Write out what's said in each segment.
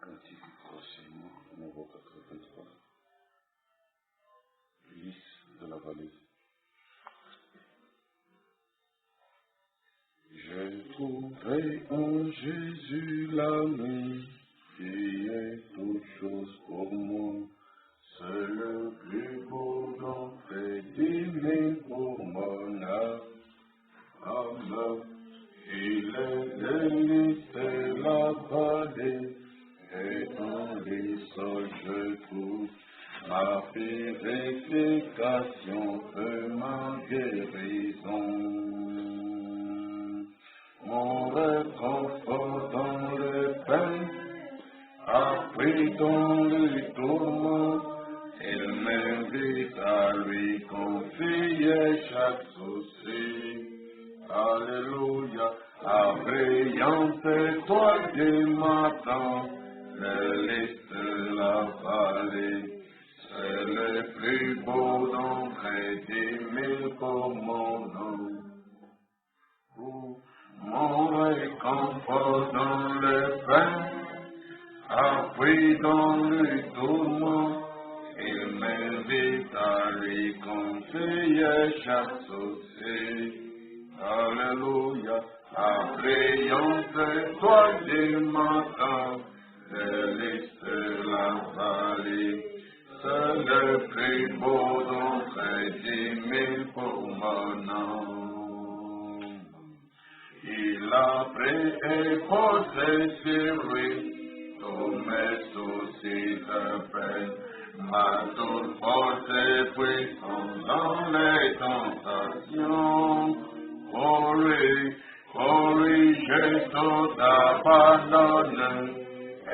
Cantique prochainement, numéro 83, lys de la vallée. J'ai trouvé en Jésus l'ami qui est toute chose pour moi. C'est le plus beau d'entre divin pour mon âme. Il est délice la vallée et dans les sols je trouve ma purification et ma guérison. Mon réconfort dans le pain, appris dans le tourment, il m'invite à lui confier chaque souci. Alléluia, la brillante étoile du matin, le lys de la vallée, c'est le plus beau d'entre 10 000 pour mon nom. Mon réconfort dans le pain, appris dans le tourment, il m'invite à lui confier chaque souci. Alléluia, la brillante étoile du matin, le lys de la vallée, c'est le plus beau d'entre 10 000 pour mon nom. Il a pris et posé sur lui tous mes soucis de peine, ma toute force et puissance dans les tentations. Pour lui, j'ai tout abandonné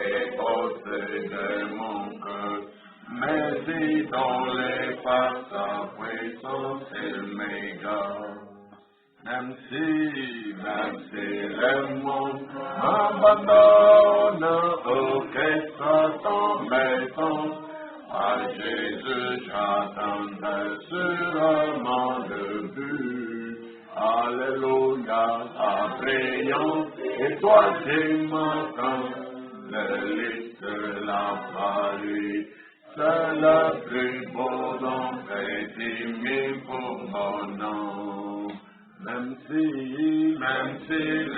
et possédé mon cœur, mais dans les par sa puissance, il m'égare. Même si le monde m'abandonne, auquel Satan m'étonne, à Jésus j'attendrai sûrement le but. Alléluia, la brillante étoile du matin, le lys de la vallée, c'est le plus beau d'entre 10 000 pour mon nom. Même si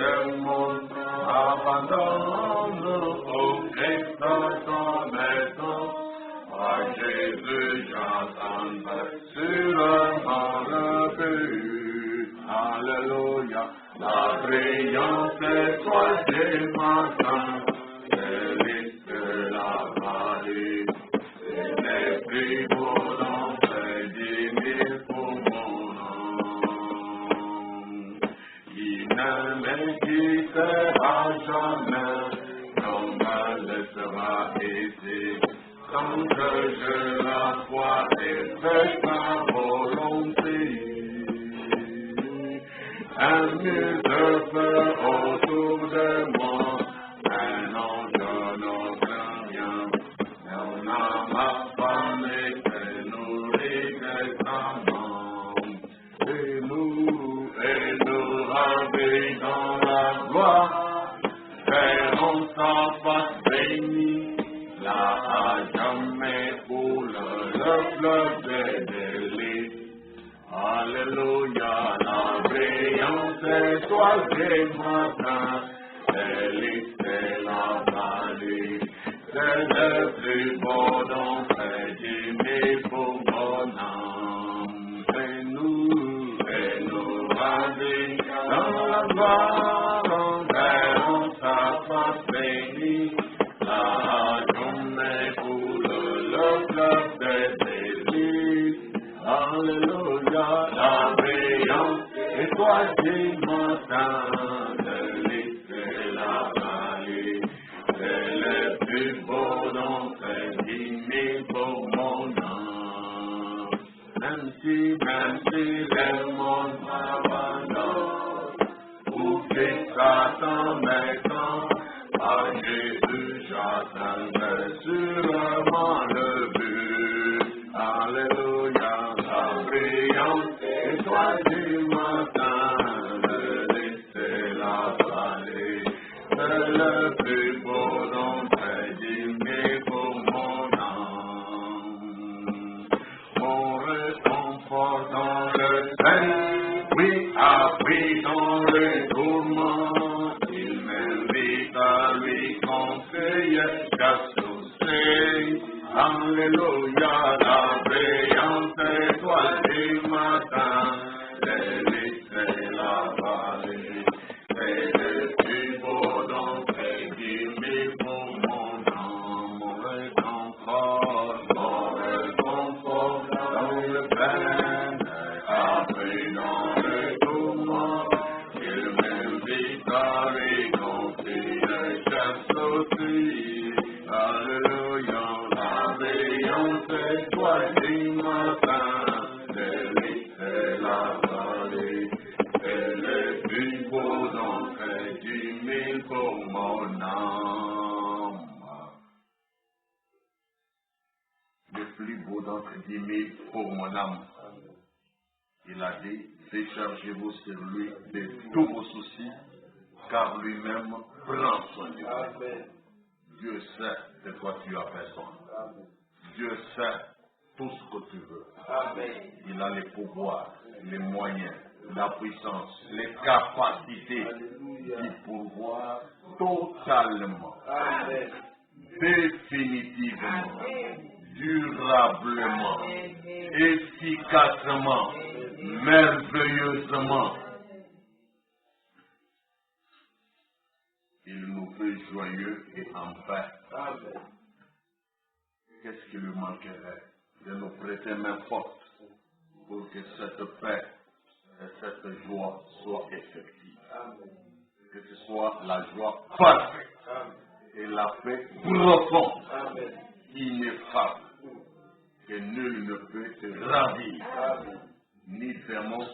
le monde abandonne, au Christ Satan m'étonne, à Jésus j'attendrai sûrement le but. Alléluia, la brillante étoile du matin, le lys de la vallée, c'est le plus beau d'entre 10 000 pour mon nom. Il ne me quittera jamais, non me laissera ici, tant que je la vois et fais ma volonté. Un mur de feu autour de moi, un ange n'en rien. On a ma femme et nourrit récemment. Et nous ravir dans la gloire, verrons sa face bénie, là à jamais pour le fleuve des délices. Alléluia, la brillante étoile du matin, le lys de la vallée, c'est le plus beau d'entre 10 000 pour mon âme. Et nous ravir dans la gloire, verrons sa face bénie, là jamais pour le fleuve des délices. Alléluia, la brillante étoile du matin, le lys de la vallée, c'est le plus beau d'entre 10 000 pour mon âme. Même si le monde m'abandonne, ou que Satan m'étend, à Jésus j'attendrai sûrement le but. Alléluia, la brillante étoile du matin, le lys de la vallée, c'est le plus beau d'entre 10 prière qu'associée. Alléluia, la brillante étoile du matin, l'élite la vallée, c'est le plus beau d'entrée du mille pour mon âme, mon réconfort dans le peine, après dans le tourment, il m'invite à réconfiner le chasse aussi. Alléluia, la brillante étoile du matin, l'élite et la vallée, c'est le plus beau d'entrée du mille pour mon âme. Le plus beau d'entre du mille pour mon âme. Il a dit, déchargez-vous sur lui de tous vos soucis, car lui-même prend soin de vous. Dieu sait de quoi tu as besoin. Dieu sait tout ce que tu veux. Il a les pouvoirs, les moyens, la puissance, les capacités d'y pourvoir totalement, définitivement, durablement, efficacement, merveilleusement. Il nous fait joyeux et en paix. Qu'est-ce qui lui manquerait de nous prêter main forte pour que cette paix et cette joie soient effectives. Que ce soit la joie parfaite et la paix profonde, ineffable, que nul ne peut te ravir, ni démon,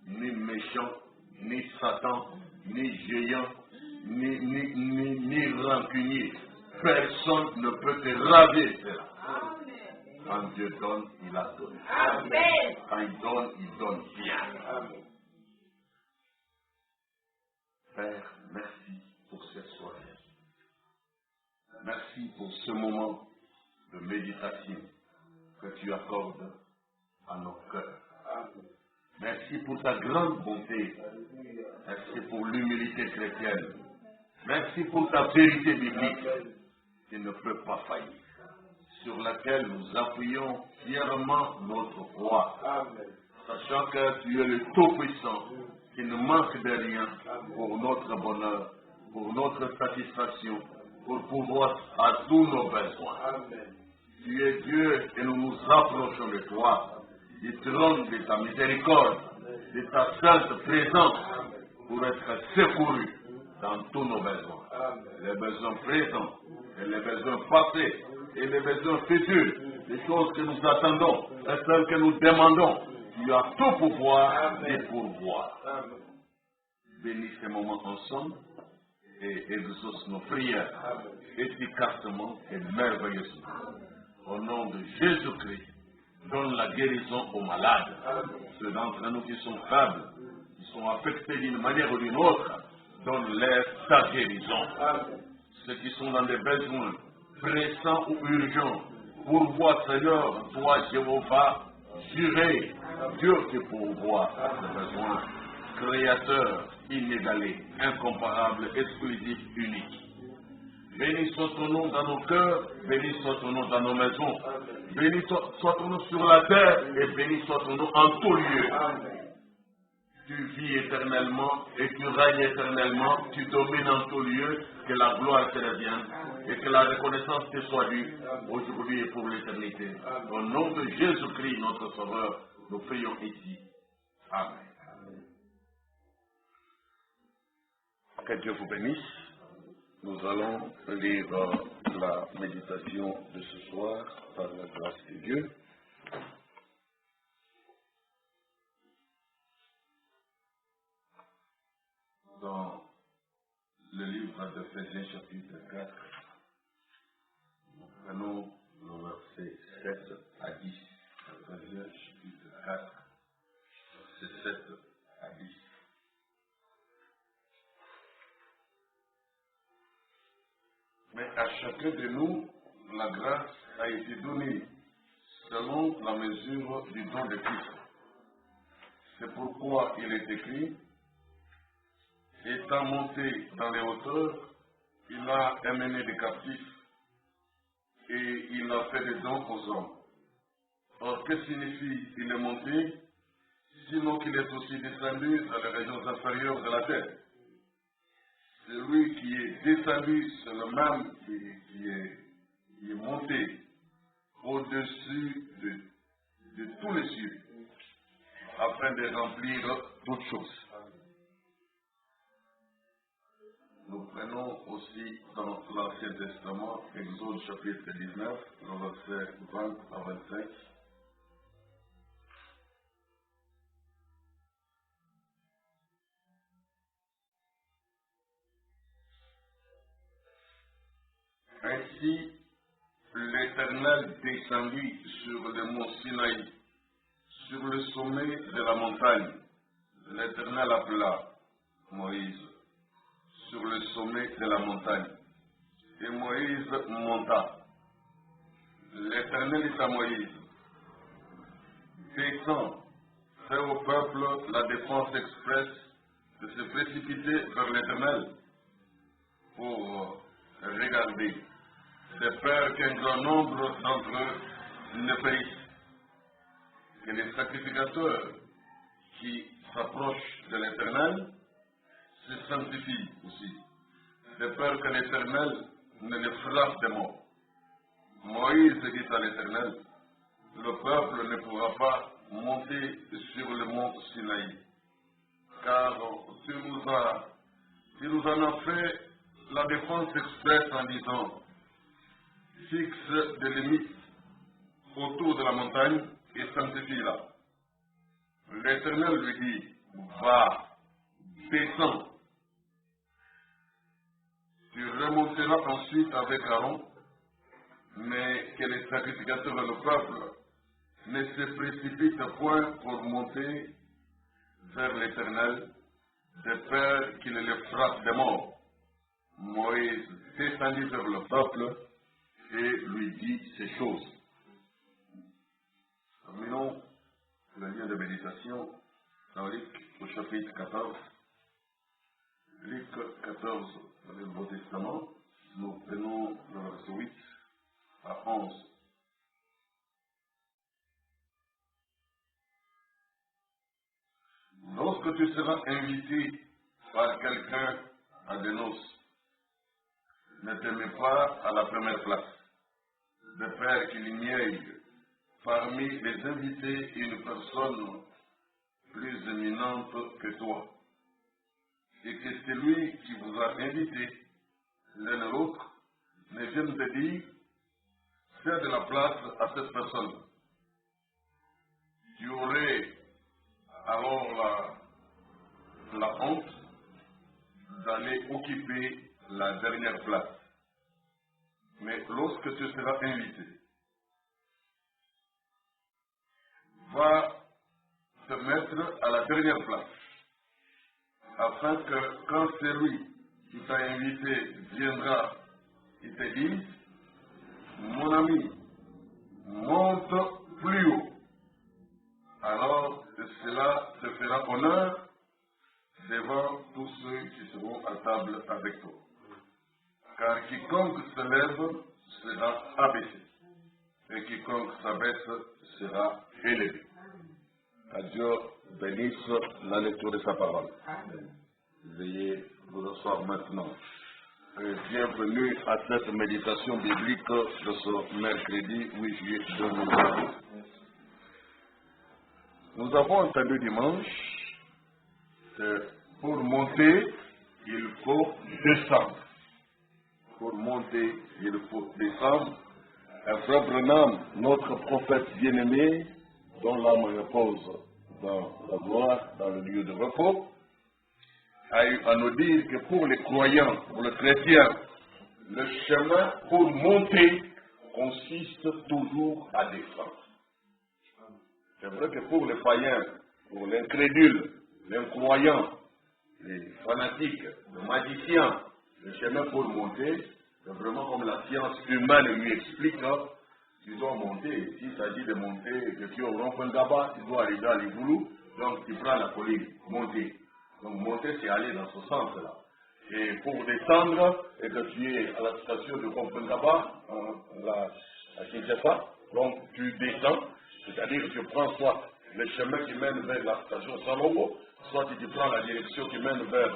ni méchant, ni Satan, ni géant, ni rancunier. Personne ne peut te ravir cela. Quand Dieu donne, il a donné. Quand il donne bien. Père, merci pour cette soirée. Merci pour ce moment de méditation que tu accordes à nos cœurs. Merci pour ta grande bonté. Merci pour l'humilité chrétienne. Merci pour ta vérité biblique qui ne peut pas faillir, sur laquelle nous appuyons fièrement notre foi, sachant que tu es le Tout-Puissant qui ne manque de rien pour notre bonheur, pour notre satisfaction, pour pouvoir à tous nos besoins. Tu es Dieu et nous nous approchons de toi, du trône de ta miséricorde, de ta sainte présence, pour être secourus dans tous nos besoins. Les besoins présents et les besoins passés et les besoins futurs, les choses que nous attendons et celles que nous demandons. Tu as tout pouvoir et pourvoir. Bénis ces moments ensemble et exauce nos prières efficacement et merveilleusement. Au nom de Jésus-Christ, donne la guérison aux malades. Ceux d'entre nous qui sont faibles, qui sont affectés d'une manière ou d'une autre, donne-leur ta guérison. Ceux qui sont dans des besoins pressants ou urgents, pourvois, Seigneur, toi, Jéhovah, juré, Dieu qui pourvoit à ces besoins, créateur, inégalé, incomparable, exclusif, unique. Béni soit ton nom dans nos cœurs, béni soit ton nom dans nos maisons, béni soit ton nom sur la terre et béni soit ton nom en tout lieu. Tu vis éternellement et tu règnes éternellement, tu domines en tout lieu, que la gloire te revienne et que la reconnaissance te soit due aujourd'hui et pour l'éternité. Au nom de Jésus-Christ, notre Sauveur, nous prions ici. Amen. Que Dieu vous bénisse. Nous allons lire la méditation de ce soir par la grâce de Dieu. Dans le livre d'Éphésiens chapitre 4, nous prenons le verset 7 à 10. Éphésiens chapitre 4, verset 7 à 10. Mais à chacun de nous, la grâce a été donnée selon la mesure du don de Christ. C'est pourquoi il est écrit, étant monté dans les hauteurs, il a amené des captifs et il a fait des dons aux hommes. Or, que signifie il est monté, sinon qu'il est aussi descendu dans les régions inférieures de la terre? Celui qui est descendu, c'est le même qui est monté au-dessus de tous les cieux, afin de remplir toutes choses. Nous prenons aussi dans l'Ancien Testament, Exode chapitre 19, le verset 20 à 25. Ainsi, l'Éternel descendit sur le mont Sinaï, sur le sommet de la montagne. L'Éternel appela Moïse sur le sommet de la montagne. Et Moïse monta. L'Éternel dit à Moïse, descends, fais au peuple la défense expresse de se précipiter vers l'Éternel pour regarder, de peur qu'un grand nombre d'entre eux ne périssent, que les sacrificateurs qui s'approchent de l'Éternel se sanctifient aussi, de peur que l'Éternel ne les frappe de mort. Moïse dit à l'Éternel, le peuple ne pourra pas monter sur le mont Sinaï, car tu nous en as fait la défense expresse en disant, fixe des limites autour de la montagne et sanctifie-la. L'Éternel lui dit, va, descends. Tu remonteras ensuite avec Aaron, mais que les sacrificateurs et le peuple ne se précipitent point pour monter vers l'Éternel, de peur qu'il les frappe de mort. Moïse descendit vers le peuple et lui dit ces choses. Terminons le lien de méditation dans Luc au chapitre 14. Luc 14, dans le Nouveau Testament, nous prenons le verset 8 à 11. Lorsque tu seras invité par quelqu'un à des noces, ne te mets pas à la première place, de peur qu'il n'y ait parmi les invités une personne plus éminente que toi, et que celui qui vous a invité, l'un et l'autre, ne vienne te dire, cède de la place à cette personne. Tu aurais alors la honte d'aller occuper la dernière place. Mais lorsque tu seras invité, va te mettre à la dernière place, afin que quand celui qui t'a invité viendra, il te dise, mon ami, monte plus haut. Alors cela te fera honneur devant tous ceux qui seront à table avec toi. Car quiconque se lève sera abaissé, et quiconque s'abaisse sera élevé. Que Dieu bénisse la lecture de sa parole. Veuillez vous asseoir maintenant. Et bienvenue à cette méditation biblique de ce mercredi 8 juillet 2020. Nous avons entendu dimanche que pour monter, il faut descendre. Pour monter, il faut descendre. Un frère Branham, notre prophète bien-aimé, dont l'âme repose dans la gloire, dans le lieu de repos, a eu à nous dire que pour les croyants, pour les chrétiens, le chemin pour monter consiste toujours à descendre. C'est vrai que pour les païens, pour l'incrédule, l'incroyant, les fanatiques, les magiciens, le chemin pour monter, c'est vraiment comme la science humaine lui explique, tu dois monter. S'il s'agit de monter, que tu es au rond-point Gaba, tu dois arriver à Liboulou, donc tu prends la colline, monter. Donc monter, c'est aller dans ce sens-là. Et pour descendre, et que tu es à la station de Kompengaba, à Kinshasa, donc tu descends, c'est-à-dire que tu prends soit le chemin qui mène vers la station Salongo, soit tu prends la direction qui mène vers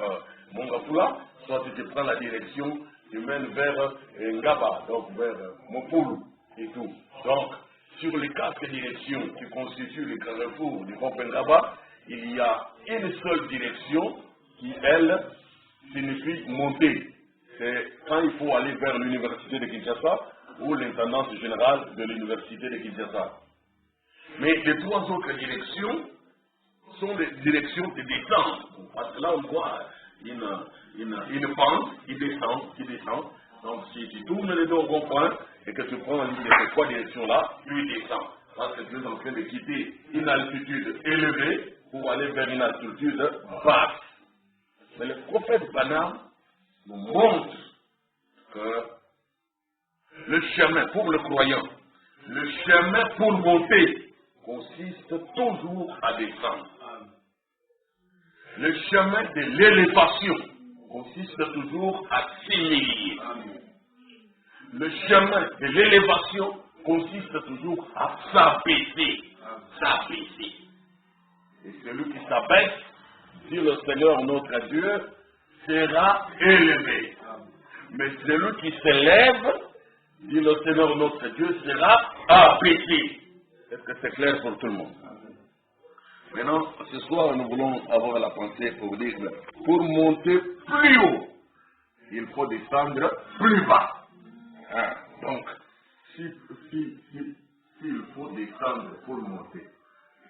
Mongafula, soit tu prends la direction qui mène vers Ngaba, donc vers Mopulu et tout. Donc, sur les 4 directions qui constituent le carrefour du Kompengaba, il y a une seule direction qui, elle, signifie monter. C'est quand il faut aller vers l'université de Kinshasa ou l'intendance générale de l'université de Kinshasa. Mais les 3 autres directions sont des directions de descente. Parce que là, on voit une pente qui descend. Donc, si tu tournes les deux au bon point et que tu prends l'une de ces 3 directions-là, tu descends. Parce que tu es en train de quitter une altitude élevée pour aller vers une altitude basse. Mais le prophète Branham nous montre que le chemin pour le croyant, le chemin pour monter, consiste toujours à descendre. Le chemin de l'élévation consiste toujours à s'humilier. Le chemin de l'élévation consiste toujours à s'abaisser. Et celui qui s'abaisse, dit le Seigneur notre Dieu, sera élevé. Mais celui qui s'élève, dit le Seigneur notre Dieu, sera abaissé. Est-ce que c'est clair pour tout le monde? Maintenant, ce soir, nous voulons avoir la pensée pour dire que pour monter plus haut, il faut descendre plus bas. Hein? Donc, s'il faut descendre pour monter,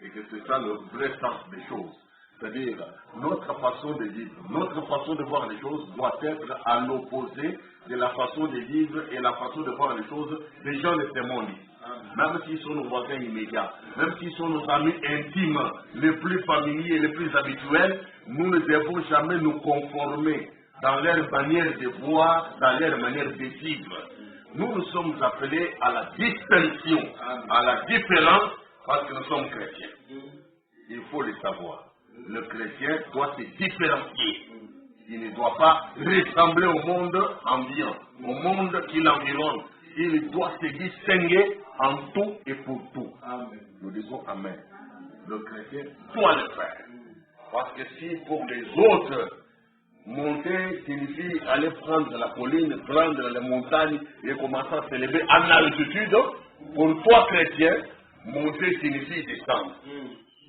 et que c'est ça le vrai sens des choses, c'est-à-dire notre façon de vivre, notre façon de voir les choses doit être à l'opposé de la façon de vivre et la façon de voir les choses des gens de ce monde. Même s'ils sont nos voisins immédiats, même s'ils sont nos amis intimes, les plus familiers, les plus habituels, nous ne devons jamais nous conformer dans leur manière de voir, dans leur manière de vivre. Nous sommes appelés à la distinction, à la différence, parce que nous sommes chrétiens. Il faut le savoir. Le chrétien doit se différencier. Il ne doit pas ressembler au monde ambiant, au monde qui l'environne. Il doit se distinguer en tout et pour tout. Amen. Nous disons Amen. Le chrétien doit le faire. Parce que si pour les autres, monter signifie aller prendre la colline, prendre les montagnes et commencer à s'élever en altitude, pour toi chrétien, monter signifie descendre.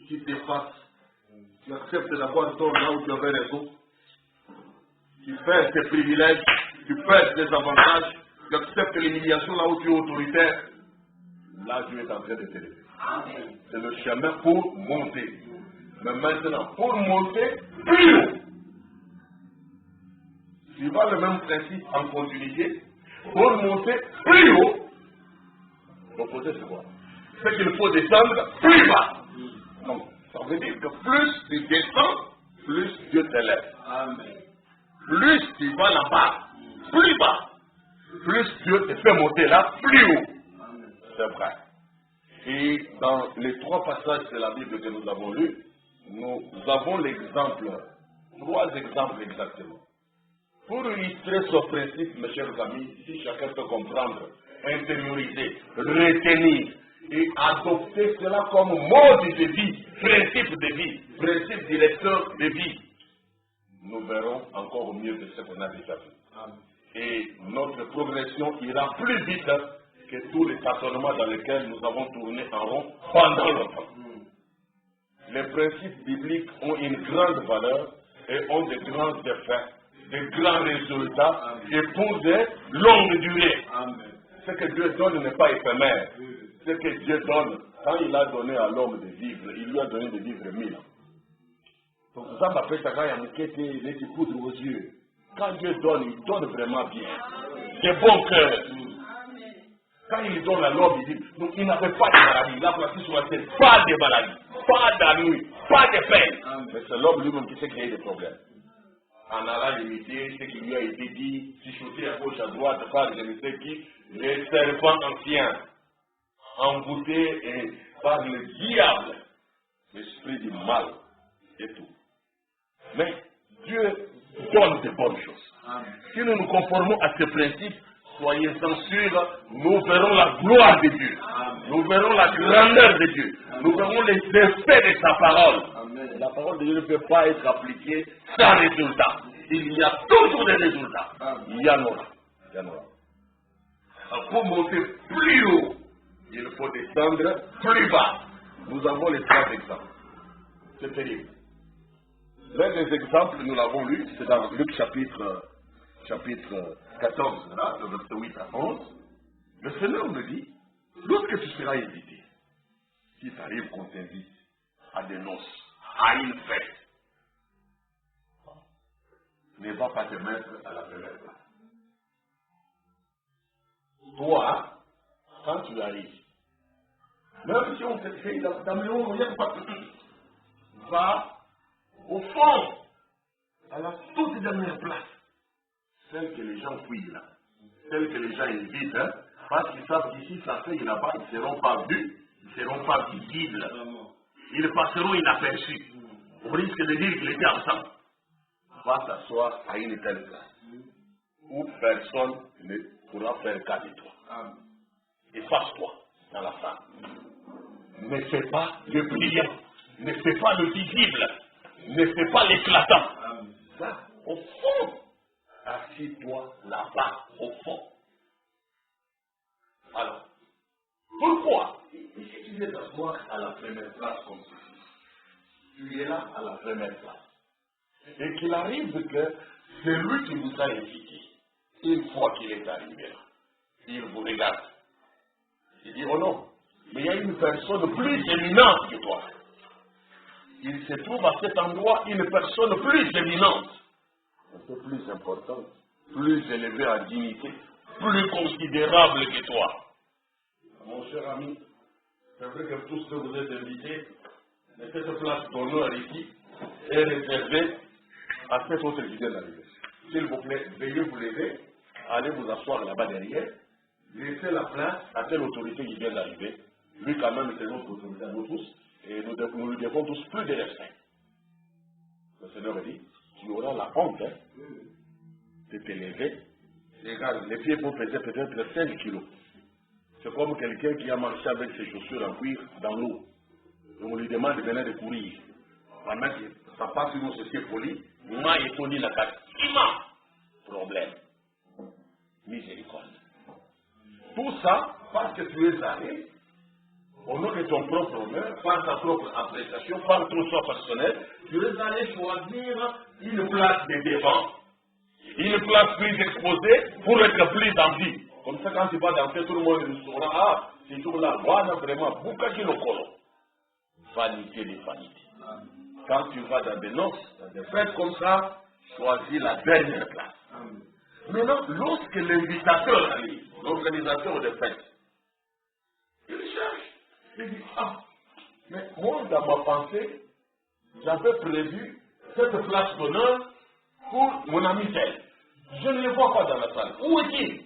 Tu t'effaces, tu acceptes d'avoir tort là où tu avais raison, tu perds tes privilèges, tu perds tes avantages, tu acceptes l'humiliation là où tu es autoritaire. Là, Dieu est en train de t'élever. C'est le chemin pour monter. Mais maintenant, pour monter plus haut, tu vois le même principe en continuité. Pour monter plus haut, l'opposé c'est quoi? C'est qu'il faut descendre plus bas. Donc, ça veut dire que plus tu descends, plus Dieu t'élève. Amen. Plus tu vas là-bas, plus bas, plus Dieu te fait monter là, plus haut. C'est vrai. Et dans les 3 passages de la Bible que nous avons lus, nous avons l'exemple, 3 exemples exactement. Pour illustrer ce principe, mes chers amis, si chacun peut comprendre, intérioriser, retenir et adopter cela comme mode de vie, principe directeur de vie, nous verrons encore mieux que ce qu'on a déjà vu. Et notre progression ira plus vite que tous les tâtonnements dans lesquels nous avons tourné en rond pendant longtemps. Les principes bibliques ont une grande valeur et ont de grands effets, de grands résultats et pour de longues durées. Ce que Dieu donne n'est pas éphémère. Ce que Dieu donne, quand il a donné à l'homme de vivre, il lui a donné de vivre 1000 ans. Donc ça m'appelle ça quand il y a une quête les poudres aux yeux. Quand Dieu donne, il donne vraiment bien. De bon cœur. Quand il donne à l'homme, il dit, donc il n'avait pas de maladie. Il a placé sur la tête, pas de maladie, pas d'ennui, pas de peine. Mais c'est l'homme lui-même qui s'est créé des problèmes. En allant imiter ce qui lui a été dit, chuchoter à gauche, à droite, par je ne sais qui, les serpents anciens, envoûtés par le diable, l'esprit du mal et tout. Mais Dieu donne de bonnes choses. Si nous nous conformons à ce principe, soyez sûrs, nous verrons la gloire de Dieu. Nous verrons la grandeur de Dieu. Nous verrons les effets de sa parole. La parole de Dieu ne peut pas être appliquée sans résultat. Il y a toujours des résultats. Il y en aura. Pour monter plus haut, il faut descendre plus bas. Nous avons les 3 exemples. C'est terrible. L'un des exemples, nous l'avons lu, c'est dans Luc chapitre 14, là, le verset 8 à 11. Le Seigneur me dit, lorsque tu seras invité, si ça arrive qu'on t'invite à des noces, à une fête, ne va pas te mettre à la première place. Toi, quand tu arrives, même si on te fait dans le haut, il n'y a pas de va au fond, à la toute dernière place, celle que les gens fouillent là, celle que les gens invitent, hein, parce qu'ils savent qu'ici, ça fait là-bas, ils ne seront pas vus, ils ne seront pas visibles, ils passeront inaperçus. On risque de dire qu'il était absent. Va t'asseoir à une telle place où personne ne pourra faire cas de toi. Efface-toi dans la salle. Ne fais pas le brillant, ne fais pas le visible, ne fais pas l'éclatant. Va au fond. Assis-toi là-bas, au fond. Alors, pourquoi? Si tu viens t'asseoir à la première place comme ceci, tu es là à la première place. Et qu'il arrive que celui qui vous a invité, une fois qu'il est arrivé là, il vous regarde. Il dit, oh non, mais il y a une personne plus éminente que toi. Il se trouve à cet endroit une personne plus éminente, un peu plus importante, plus élevée en dignité, plus considérable que toi. Mon cher ami, c'est vrai que tout ce que vous êtes invités, mais cette place d'honneur ici est réservée à cet autre qui vient d'arriver. S'il vous plaît, veuillez vous lever, allez vous asseoir là-bas derrière, laissez la place à telle autorité qui vient d'arriver. Lui, quand même, c'est notre autorité à nous tous, et nous lui devons tous plus de respect. Le Seigneur dit, tu auras la honte de te lever. Regarde, les pieds peuvent peser peut-être 5 kilos. C'est comme quelqu'un qui a marché avec ses chaussures en cuir dans l'eau. Et on lui demande de venir de courir. Pendant que ça passe sur nos sociétés polies, moi, il faut dire la carte. Problème. Miséricorde. Tout ça, parce que tu es allé, au nom de ton propre honneur, par ta propre appréciation, par ton choix personnel, tu es allé choisir une place de devant. Une place plus exposée pour être plus en vie. Comme ça, quand tu vas danser, tout le monde nous saura, ah, c'est tout là, voilà vraiment, Bukaki le colo. Vanité des vanités. Quand tu vas dans des noces, dans des fêtes comme ça, choisis la dernière place. Maintenant, lorsque l'invitateur arrive, l'organisateur de fête, il cherche. Il dit, ah, mais moi, dans ma pensée, j'avais prévu cette place d'honneur pour mon ami tel. Je ne le vois pas dans la salle. Où est-il?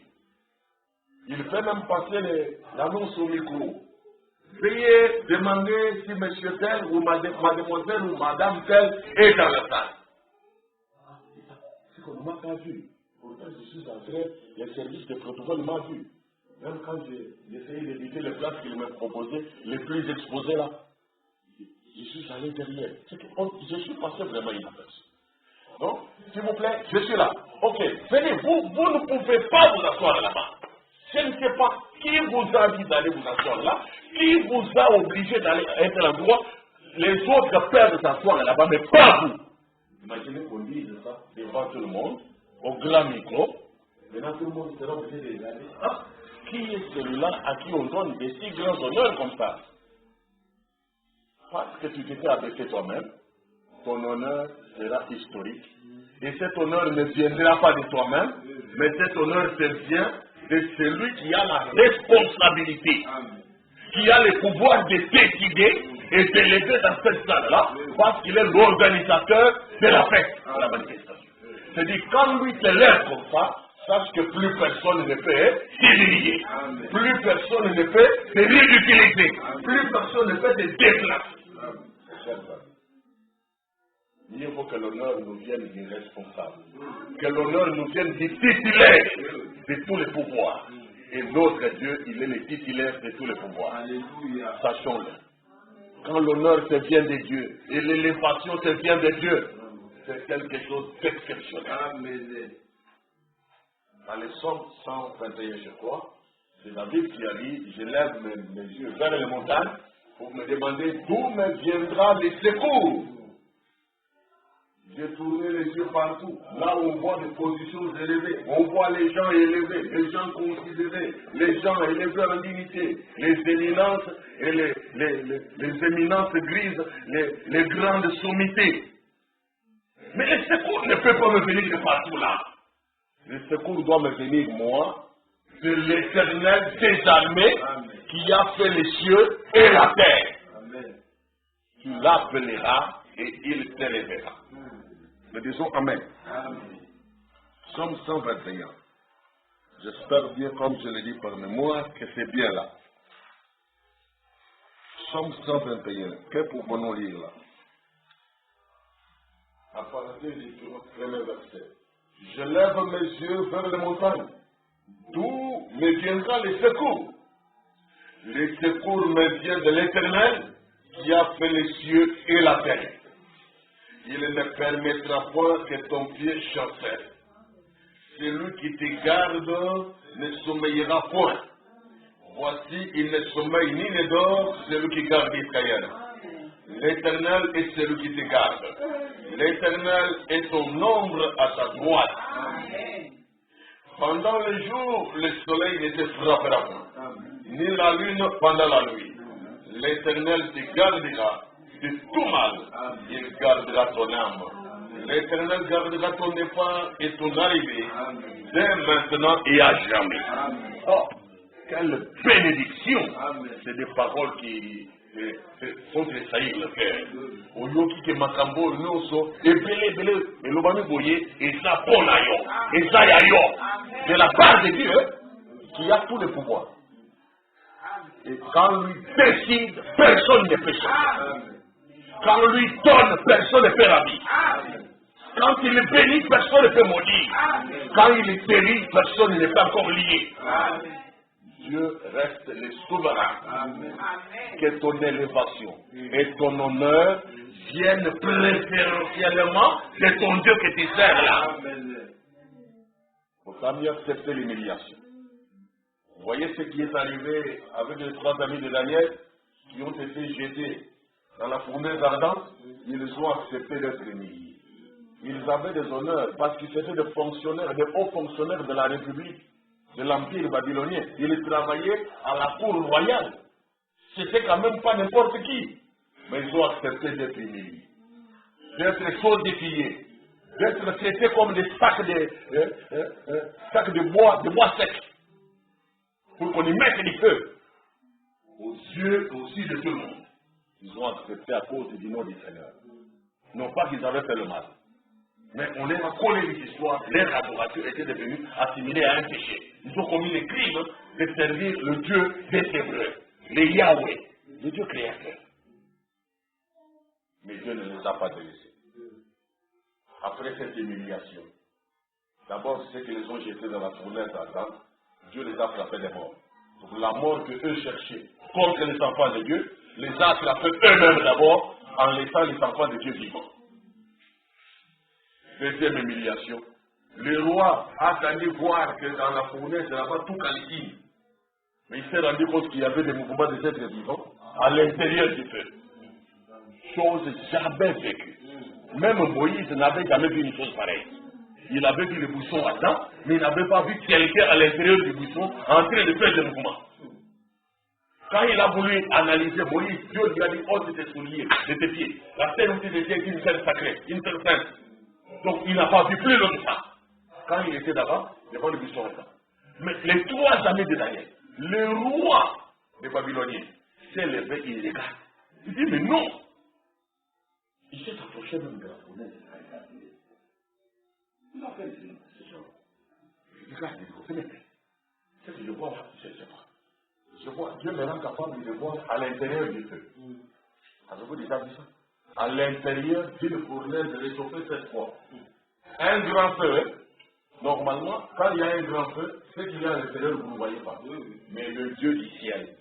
Il fait même passer l'annonce au micro. Veuillez demander si monsieur tel ou mademoiselle ou madame tel est dans la salle. C'est qu'on ne m'a pas vu. Pourtant, je suis entré, les services de protocole m'ont vu. Même quand j'ai essayé d'éviter les places qu'il m'a proposées, les plus exposées là, je suis allé derrière. Je suis passé vraiment inaperçu. Donc, s'il vous plaît, je suis là. Ok, venez, vous ne pouvez pas vous asseoir là-bas. Je ne sais pas qui vous a dit d'aller vous asseoir là, qui vous a obligé d'aller à un tel endroit. Les autres peuvent s'asseoir là-bas, mais pas vous. Imaginez qu'on dise ça devant tout le monde, au grand micro. Maintenant, tout le monde sera obligé de regarder. Ah, qui est celui-là à qui on donne des si grands honneurs comme ça? Parce que tu t'étais abaissé toi-même, ton honneur sera historique. Et cet honneur ne viendra pas de toi-même, mais cet honneur vient de celui qui a la responsabilité, qui a le pouvoir de décider et de l'élever dans cette salle-là, parce qu'il est l'organisateur de la fête, de la manifestation. C'est-à-dire, quand lui te lève comme ça, sache que plus personne ne peut t'humilier, plus personne ne peut te ridiculiser, plus personne ne peut te déplacer. Il faut que l'honneur nous vienne du responsable. Que l'honneur nous vienne du titulaire de tous les pouvoirs. Et notre Dieu, il est le titulaire de tous les pouvoirs. Alléluia. Sachons-le. Quand l'honneur se vient de Dieu et l'élévation se vient de Dieu, c'est quelque chose d'exceptionnel. Amen. Dans le Psaume 121, je crois, c'est David qui a dit, je lève mes yeux vers les montagnes pour me demander d'où me viendra le secours. J'ai tourné les yeux partout. Là où on voit des positions élevées, on voit les gens élevés, les gens considérés, les gens élevés en dignité, les éminences et les éminences grises, les grandes sommités. Mais le secours ne peut pas me venir de partout là. Le secours doit me venir, moi, de l'Éternel des armées qui a fait les cieux et la terre. Amen. Tu l'appelleras et il te révélera. Mais disons Amen. Amen. Psaume 121. J'espère bien, comme je l'ai dit par mémoire, que c'est bien là. Psaume 121. Que pouvons-nous lire là? À partir du premier verset. Je lève mes yeux vers les montagnes. D'où me viendra le secours? Le secours me vient de l'Éternel qui a fait les cieux et la terre. Il ne permettra point que ton pied chancelle. Celui qui te garde ne sommeillera point. Voici, il ne sommeille ni ne dort, celui qui garde Israël. L'Éternel est celui qui te garde. L'Éternel est ton ombre à ta droite. Pendant le jour, le soleil ne te frappera point, ni la lune pendant la nuit. L'Éternel te gardera de tout mal. Il gardera ton âme. L'Éternel gardera ton départ et ton arrivée, dès maintenant et à jamais. Oh, quelle bénédiction! C'est des paroles qui font tressaillir le cœur. Oyoki ke makambo nyonso ebele elobami boye eza pona yo, eza ya yo, de la part de Dieu qui a tout le pouvoir. Et quand lui décide, personne ne peut changer. Quand lui donne, personne ne peut ravir. Quand il est béni, personne ne peut maudire. Quand il est péri, personne ne peut encore lier. Dieu reste le souverain. Amen. Que ton élévation et ton honneur viennent préférentiellement de ton Dieu que tu sers là. Il faut pas mieux accepter l'humiliation. Vous voyez ce qui est arrivé avec les 3 amis de Daniel qui ont été jetés dans la fournaise ardente. Ils ont accepté d'être humiliés. Ils avaient des honneurs parce qu'ils étaient des fonctionnaires, des hauts fonctionnaires de la République, de l'Empire babylonien. Ils travaillaient à la cour royale. C'était quand même pas n'importe qui. Mais ils ont accepté d'être humiliés, d'être saudifiés, d'être traités comme des sacs de bois sec, pour qu'on y mette du feu aux yeux aussi de tout le monde. Ils ont accepté à cause du nom du Seigneur. Non pas qu'ils avaient fait le mal, mais on leur a collé les histoires. Leur adoration était devenue assimilée à un péché. Ils ont commis le crime de servir le Dieu des Hébreux, le Yahweh, le Dieu créateur. Mais Dieu ne les a pas délaissés. Après cette humiliation, d'abord ceux qui les ont jetés dans la fournaise ardente, Dieu les a frappés des morts. Donc la mort que eux cherchaient contre les enfants de Dieu, les a frappés eux-mêmes d'abord en laissant les enfants de Dieu vivants. Deuxième humiliation. Le roi a attendu voir que dans la fournaise, là-bas, tout calcine. Mais il s'est rendu compte qu'il y avait des mouvements des êtres vivants à l'intérieur du feu. Chose jamais vécue. Même Moïse n'avait jamais vu une chose pareille. Il avait vu le buisson ardent, mais il n'avait pas vu quelqu'un à l'intérieur du buisson en train de faire des mouvements. Quand il a voulu analyser Moïse, Dieu lui a dit, ôte tes souliers de tes pieds. La terre où tu étais est une terre sacrée, une terre sainte. Donc il n'a pas vu plus loin que ça. Quand il était d'abord, devant le buisson ardent. Mais les 3 années de Daniel, le roi des Babyloniens s'est levé et il regarde. Il dit, mais non. Il s'est approché même de la fournaise. Il a fait ce genre. Il regarde, il dit, ce que je vois là, je ne sais pas. Je vois, Dieu me rend capable de voir à l'intérieur du feu. Avez-vous déjà vu ça? à l'intérieur d'une fournaise réchauffée 7 fois. Un grand feu, hein? Normalement, quand il y a un grand feu, ce qu'il y a à l'intérieur, vous ne voyez pas. Mais le Dieu du ciel,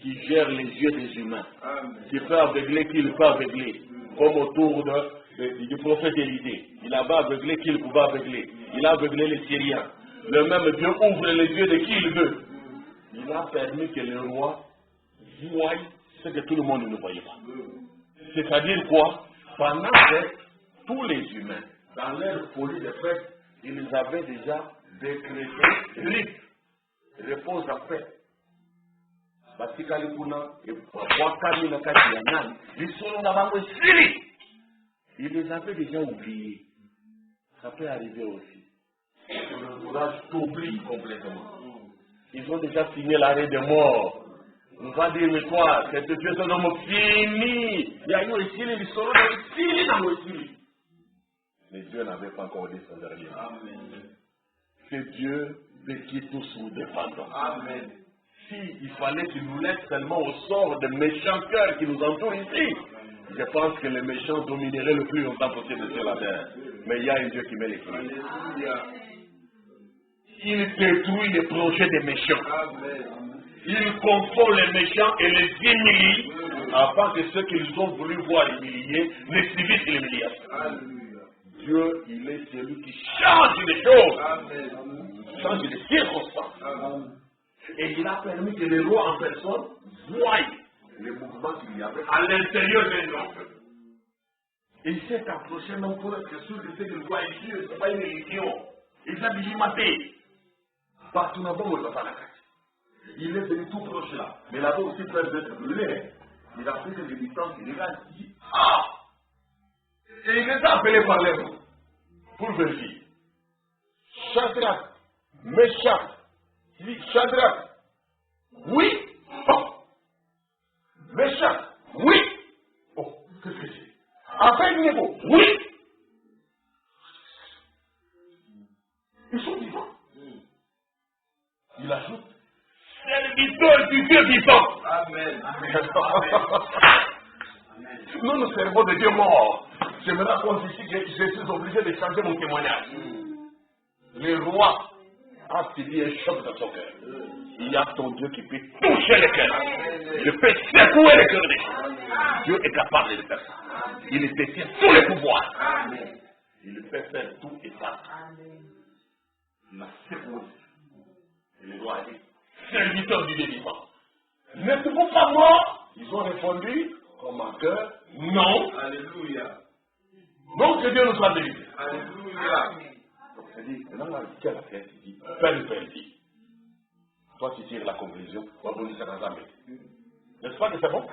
qui gère les yeux des humains, qui fait aveugler qui le fait aveugler, comme autour du prophète Élisée. Il avait aveuglé qui il pouvait aveugler. Il a aveuglé les Syriens. Le même Dieu ouvre les yeux de qui il veut. Il a permis que le roi voie ce que tout le monde ne voyait pas. C'est-à-dire quoi? Pendant que tous les humains, dans leur folie de fête, ils avaient déjà décrété libre, repose à paix. Ils les avaient déjà oubliés. Ça peut arriver aussi. Le courage t'oublie complètement. Ils ont déjà signé l'arrêt de mort. On va dire, mais toi, cette Dieu est un homme fini. Il y a eu ici, les solos fini dans le fini. Mais Dieu n'avait pas encore dit son dernier. C'est Dieu de qui tous nous dépendons. Amen. S'il fallait qu'il nous laisse seulement au sort des méchants cœurs qui nous entourent ici, je pense que les méchants domineraient le plus longtemps possible sur la terre. Mais il y a un Dieu qui met les clés. Il détruit les projets des méchants. Il confond les méchants et les humilie, afin que ceux qu'ils ont voulu voir humiliés ne subissent l'humiliation. Dieu, il est celui qui change les choses, change les circonstances. Et il a permis que les rois en personne voient les mouvements qu'il y avait à l'intérieur d'un grand feu. Et il s'est approché même pour être sûr que ce qu'il voit ici, ce n'est pas une religion. Il s'est dit maté. Partout là-bas, on ne va pas la cacher. Il est venu tout proche là. Mais là-bas aussi, peur d'être brûlé. Il a pris des distances, il regarde, il dit ah! Et il les a appelés par les noms pour vérifier. Shadrach, Meshach, il dit Shadrach, oui, oh. Meshach, oui, oh, qu'est-ce que c'est? Abednego, oui. Ils sont vivants. Il ajoute serviteur du Dieu vivant. Amen. Nous, nous servons de Dieu mort. Je me rends compte ici que je suis obligé de changer mon témoignage. Le roi a subi un choc dans son cœur. Il y a ton Dieu qui peut toucher le cœur. Il peut secouer le cœur des gens. Dieu est capable de le faire ça. Il détient tous les pouvoirs. Il peut faire tout et ça. Il a secoué. Et le roi a dit, serviteur du Dieu vivant. N'êtes-vous pas mort? Ils ont répondu, comme un cœur, non. Alléluia. Donc que Dieu nous soit délivré. Alléluia. Donc c'est dit, maintenant là, il a fait, il dit, Père, dit. Toi tu tires la conclusion, on va bondir ça dans la main. N'est-ce pas que c'est bon?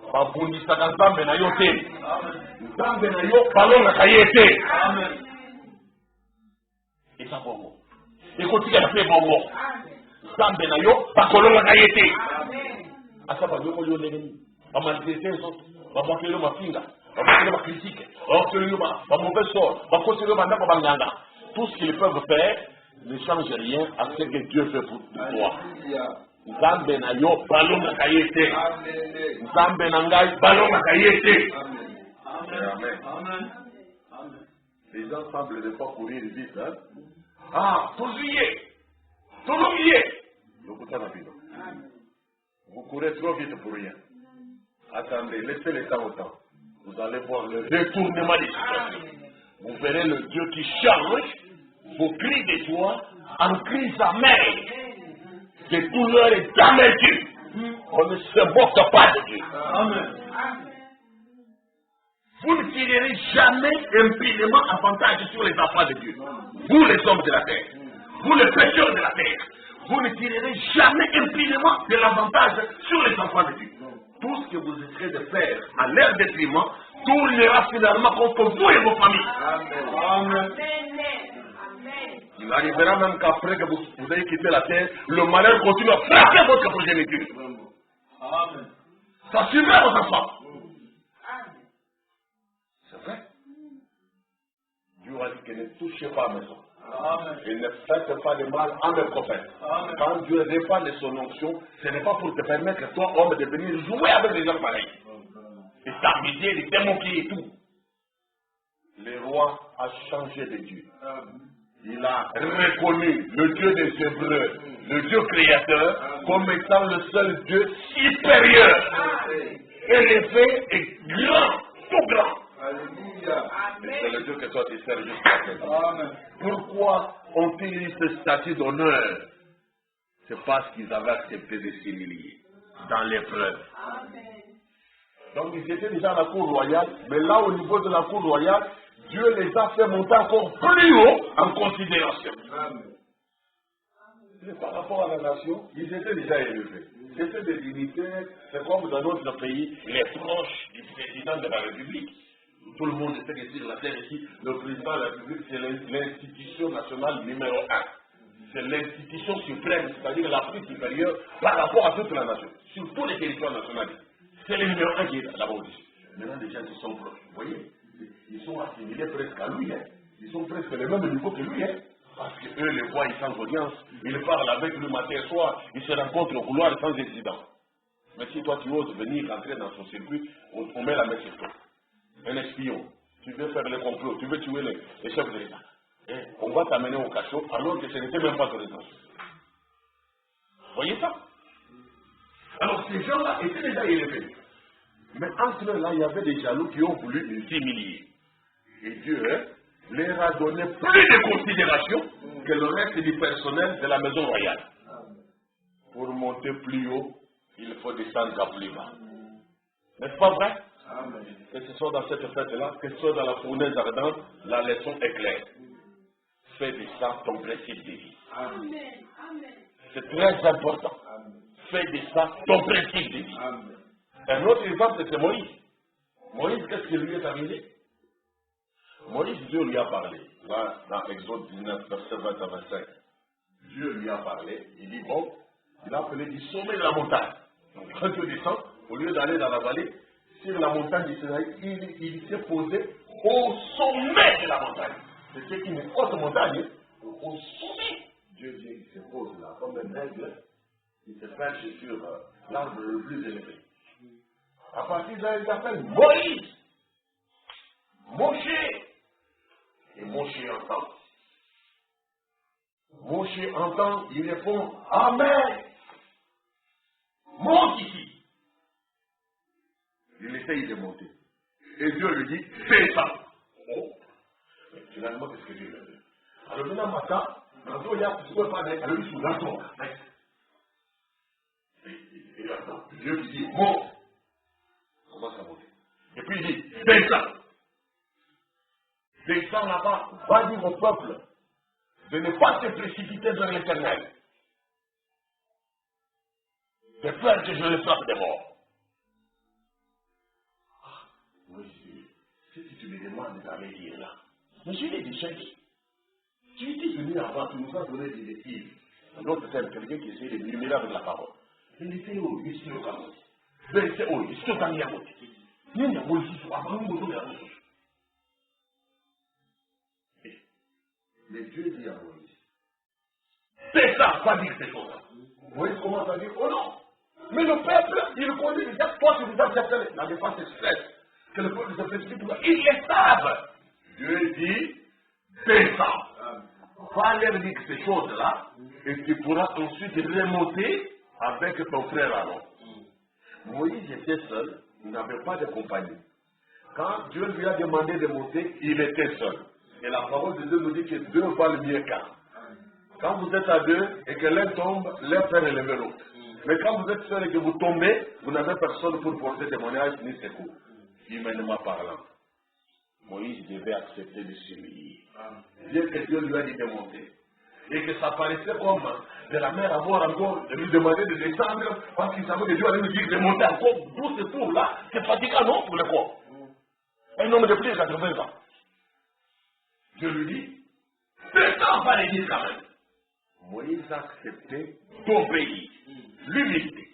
On va bondir ça dans la main, na yo te. Dans la yo, ballon na kayete. Amen. Et ça bon. Et continue à faire bon mot. Zambe na yo, bakolonga na yete. Asa ba yo yo ndeni. Ba manifester les autres. Ba montrer ma finga. Ba montrer ma critique. Ba montrer ma mauvais sort. Ba continuer ma ndako banganga. Tout ce qu'ils peuvent faire ne change rien à ce que Dieu fait pour toi. Zambe na yo, balonga na yete. Zambe na ngai, balonga na yete. Amen. Amen. Les gens semblent ne pas courir vite, hein? Ah, tout lié. Tout lié. Vous courez trop vite pour rien. Attendez, laissez le temps au temps. Vous allez voir le retournement des situations. Vous verrez le Dieu qui change vos cris de joie en cris amers, de douleur et d'amertume. On ne se moque pas de Dieu. Amen. Vous ne tirerez jamais impunément avantage sur les enfants de Dieu. Vous les hommes de la terre. Vous les pécheurs de la terre. Vous ne tirerez jamais impunément de l'avantage sur les enfants de Dieu. Tout ce que vous essaierez de faire à leur détriment tournera finalement contre vous et vos familles. Amen. Il arrivera même qu'après que vous ayez quitté la terre, le malheur continue à frapper votre progéniture. Amen. Ça suivra vos enfants. C'est vrai. Dieu a dit que ne touchez pas à mes enfants. Et ne faites pas de mal à mes prophètes. Quand Dieu répand de son onction, ce n'est pas pour te permettre, toi, homme, de venir jouer avec les gens pareils. Et sa misère, il était moqué et tout. Le roi a changé de Dieu. Il a reconnu le Dieu des Hébreux, le Dieu créateur, comme étant le seul Dieu supérieur. Élevé et grand, tout grand. Alléluia. C'est le Dieu que toi tu sers jusqu'à présent. Pourquoi ont-ils ce statut d'honneur? C'est parce qu'ils avaient accepté de s'humilier dans l'épreuve. Donc ils étaient déjà à la cour royale, mais là au niveau de la cour royale, Dieu les a fait monter encore plus haut en considération. Mais par rapport à la nation, ils étaient déjà élevés. C'était des dignitaires, c'est comme dans notre pays, les proches du président de la République. Tout le monde sait que sur la terre ici, le président de la République, c'est l'institution nationale numéro 1. C'est l'institution suprême, c'est-à-dire la plus supérieure par rapport à toute la nation, sur tous les territoires nationaux. C'est le numéro 1 qui est là-bas au-dessus. Maintenant, les gens qui sont proches, vous voyez, ils sont assimilés presque à lui. Hein. Ils sont presque le même niveau que lui. Hein. Parce qu'eux les voient, ils sans audience, ils parlent avec lui matin et soir, ils se rencontrent au couloir sans incident. Mais si toi tu oses venir rentrer dans son circuit, on met la main sur toi. Un espion, tu veux faire le complot, tu veux tuer les chefs de l'État. On va t'amener au cachot alors que ce n'était même pas ton intention. Vous voyez ça? Alors ces gens-là étaient déjà élevés. Mais entre eux là, il y avait des jaloux qui ont voulu les humilier. Et Dieu leur a donné plus de considération que le reste du personnel de la maison royale. Pour monter plus haut, il faut descendre à plus bas. N'est-ce pas vrai? Que ce soit dans cette fête-là, que ce soit dans la fournaise ardente, la leçon est claire. Fais de ça ton principe de vie. C'est très important. Fais de ça ton principe de vie. Un autre exemple, c'est Moïse. Moïse, qu'est-ce qui lui est arrivé? Moïse, Dieu lui a parlé. Là, dans Exode 19, verset 20 à 25. Dieu lui a parlé. Il dit, bon, il a appelé du sommet de la montagne. Donc, quand Dieu descend, au lieu d'aller dans la vallée, sur la montagne d'Israël, il s'est posé au sommet de la montagne. C'était une haute montagne. Au sommet, Dieu dit, il se pose là, comme un aigle. Il se perche sur l'arbre le plus élevé. À partir de là, il s'appelle Moïse. Moshe. Et Moshe entend. Moshe entend, il répond, Amen. Monte ici. Il essaye de monter. Et Dieu lui dit, fais ça. Oh. Mais finalement, qu'est-ce que Dieu lui a dit? Alors, le matin, quand il y a tu ne peux pas mettre, alors il sous l'argent. Et attends, Dieu lui dit, monte. Commence à monter. Et puis il dit, descends. Descends là-bas, va dire au peuple de ne pas se précipiter vers l'Éternel. De peur que je le sorte des morts. Oui, si tu me demandes d'aller dire là, mais je l'ai déjà dit. Tu étais venu avant, tu nous as donné des défis. Un autre terme, quelqu'un qui essaie de murmurer avec la parole. Il était où? Il était au Cameroun. Il était où? Il était au Cameroun. Il était où? Il était au Cameroun. Mais Dieu dit à Moïse, c'est ça, pas dire ces choses-là. Moïse commence à dire, oh non. Mais le peuple, il connaît déjà, toi tu nous as déjà fait la défense express, que le peuple se précipite, ils les savent. Dieu dit, c'est ça. Va leur dire ces choses-là, et tu pourras ensuite remonter avec ton frère Aaron. Moïse était seul, il n'avait pas de compagnie. Quand Dieu lui a demandé de monter, il était seul. Et la parole de Dieu nous dit que deux valent mieux qu'un. Quand vous êtes à deux et que l'un tombe, l'un fait relever l'autre. Mais quand vous êtes seul et que vous tombez, vous n'avez personne pour porter témoignage ni secours. Humainement parlant, Moïse devait accepter de s'humilier. Bien que Dieu lui a dit de monter. Et que ça paraissait comme de la mer à voir encore, de lui demander de descendre, parce qu'il savait que Dieu allait lui dire de monter encore. Tout ce tour-là, c'est fatigant, non, pour le corps. Un homme de plus de 80 ans. Dieu lui dit, c'est ça, on va le dire quand même. Moïse a accepté d'obéir, l'humilité,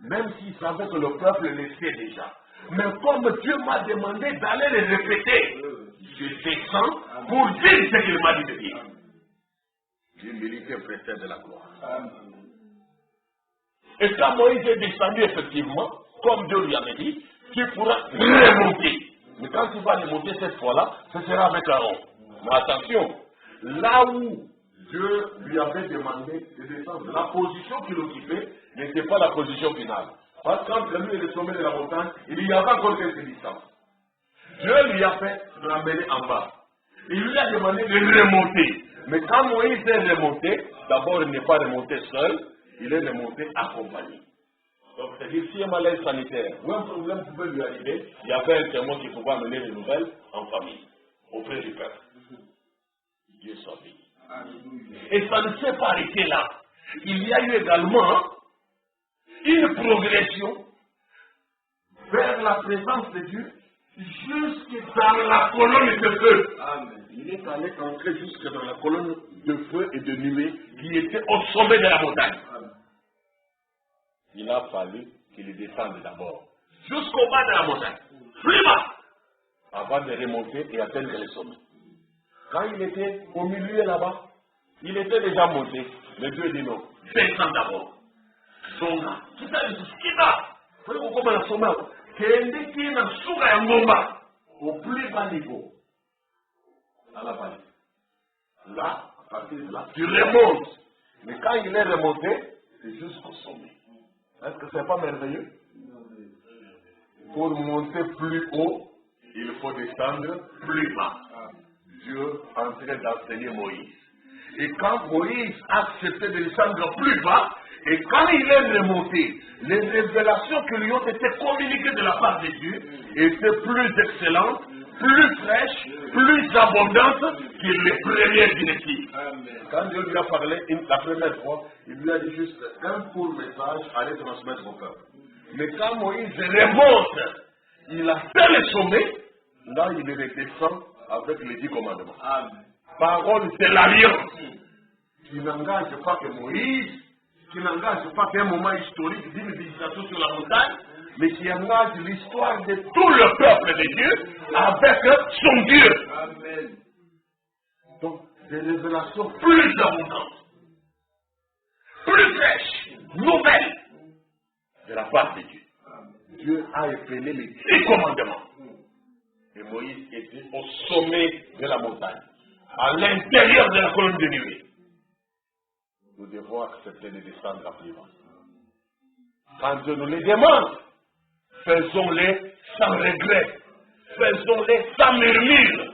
même s'il savait que le peuple le sait déjà. Mais comme Dieu m'a demandé d'aller le répéter, je descends pour dire ce qu'il m'a dit de dire. L'humilité précède de la gloire. Et quand Moïse est descendu effectivement, comme Dieu lui avait dit, tu pourras remonter. Mais quand tu vas remonter cette fois-là, ce sera avec Aaron. Mais attention, là où Dieu lui avait demandé de descendre, la position qu'il occupait n'était pas la position finale. Parce qu'entre lui et le sommet de la montagne, il y avait encore quelques distances. Dieu lui a fait l'amener en bas. Il lui a demandé de remonter. Mais quand Moïse est remonté, d'abord il n'est pas remonté seul, il est remonté accompagné. Donc c'est-à-dire si un malaise sanitaire ou un problème pouvait lui arriver, il y avait un témoin qui pouvait amener les nouvelles en famille, auprès du peuple. Dieu soit béni. Et ça ne s'est pas arrêté là. Il y a eu également une progression vers la présence de Dieu jusque dans la colonne de feu. Amen. Il est allé entrer jusque dans la colonne de feu et de nuée qui était au sommet de la montagne. Amen. Il a fallu qu'il descende d'abord jusqu'au bas de la montagne, plus bas, avant de remonter et atteindre le sommet. Quand il était au milieu là-bas, il était déjà monté, mais Dieu dit non, descends d'abord. Songa, quitta, comme un sommet, au plus bas niveau, à la vallée. Là, à partir de là, tu remontes. Mais quand il est remonté, c'est jusqu'au sommet. Est-ce que c'est pas merveilleux? Pour monter plus haut, il faut descendre plus bas. Dieu en train d'enseigner Moïse. Et quand Moïse a accepté de descendre plus bas, et quand il est remonté, les révélations qui lui ont été communiquées de la part de Dieu étaient plus excellentes, plus fraîches, plus abondantes que les premières directives. Quand Dieu lui a parlé la première fois, il lui a dit juste un court message, allez transmettre au peuple. Mais quand Moïse remonte, il a fait le sommet, là il redescend avec les 10 commandements. Amen. Parole de l'alliance qui n'engage pas que Moïse, qui n'engage pas qu'un moment historique d'une visitation sur la montagne, mais qui engage l'histoire de tout le peuple de Dieu avec son Dieu. Amen. Donc, des révélations plus abondantes, plus fraîches, nouvelles de la part de Dieu. Dieu a appelé les 10 commandements. Et Moïse était au sommet de la montagne, à l'intérieur de la colonne de nuée. Nous devons accepter de descendre à plus bas. Quand Dieu nous les demande, faisons-les sans regret, faisons-les sans murmure,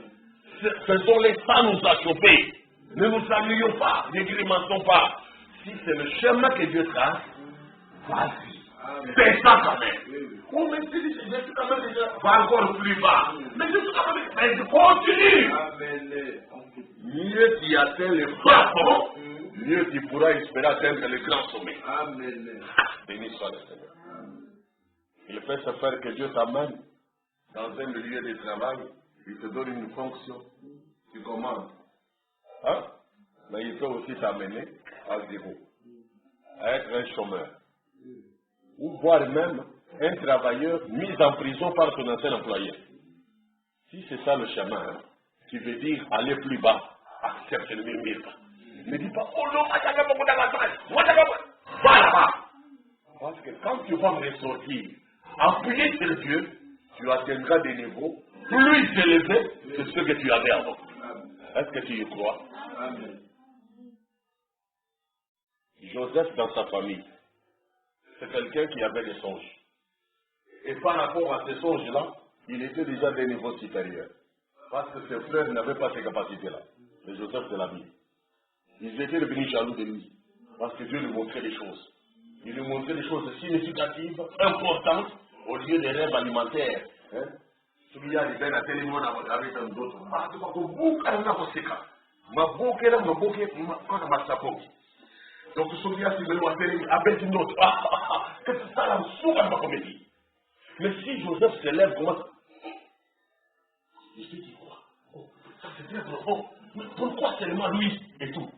faisons-les sans nous achoper. Ne nous ennuyons pas, ne grimaçons pas. Si c'est le chemin que Dieu trace, vas-y. Descends quand même. Oh, mais si je suis quand même déjà, va encore plus bas. Mais je suis quand même, mais continue. Mieux tu atteins le bas fond, mieux tu pourras espérer atteindre le grand sommet. Amen. Béni soit le Seigneur. Il fait se faire que Dieu t'amène dans un milieu de travail, il te donne une fonction, tu commandes. Hein? Mais il peut aussi t'amener à zéro, à être un chômeur. Ou voire même un travailleur mis en prison par son ancien employeur. Si c'est ça le chemin, hein, qui veut dire aller plus bas, accepte le murmure. Ne dis pas, oh non, va là-bas. Parce que quand tu vas ressortir, appuyé sur Dieu, tu atteindras des niveaux plus élevés que ceux que tu avais avant. Est-ce que tu y crois? Amen. Joseph dans sa famille, c'est quelqu'un qui avait des songes. Et par rapport à ces songes-là, il était déjà des niveaux supérieurs. Parce que ses frères n'avaient pas ces capacités-là. Mais Joseph de la Bible. Ils étaient devenus jaloux de lui. Parce que Dieu lui montrait des choses. Il lui montrait des choses significatives, importantes, au lieu des rêves alimentaires. Il y a des gens à téléphone avec un autre. Donc, celui-là, si vous voulez, avec une autre. Qu'est-ce que ça là, souvent, comme il dit. Mais si Joseph se lève, comment ça? Il se dit quoi? Oh, ça c'est bien profond. Mais pourquoi seulement lui et tout?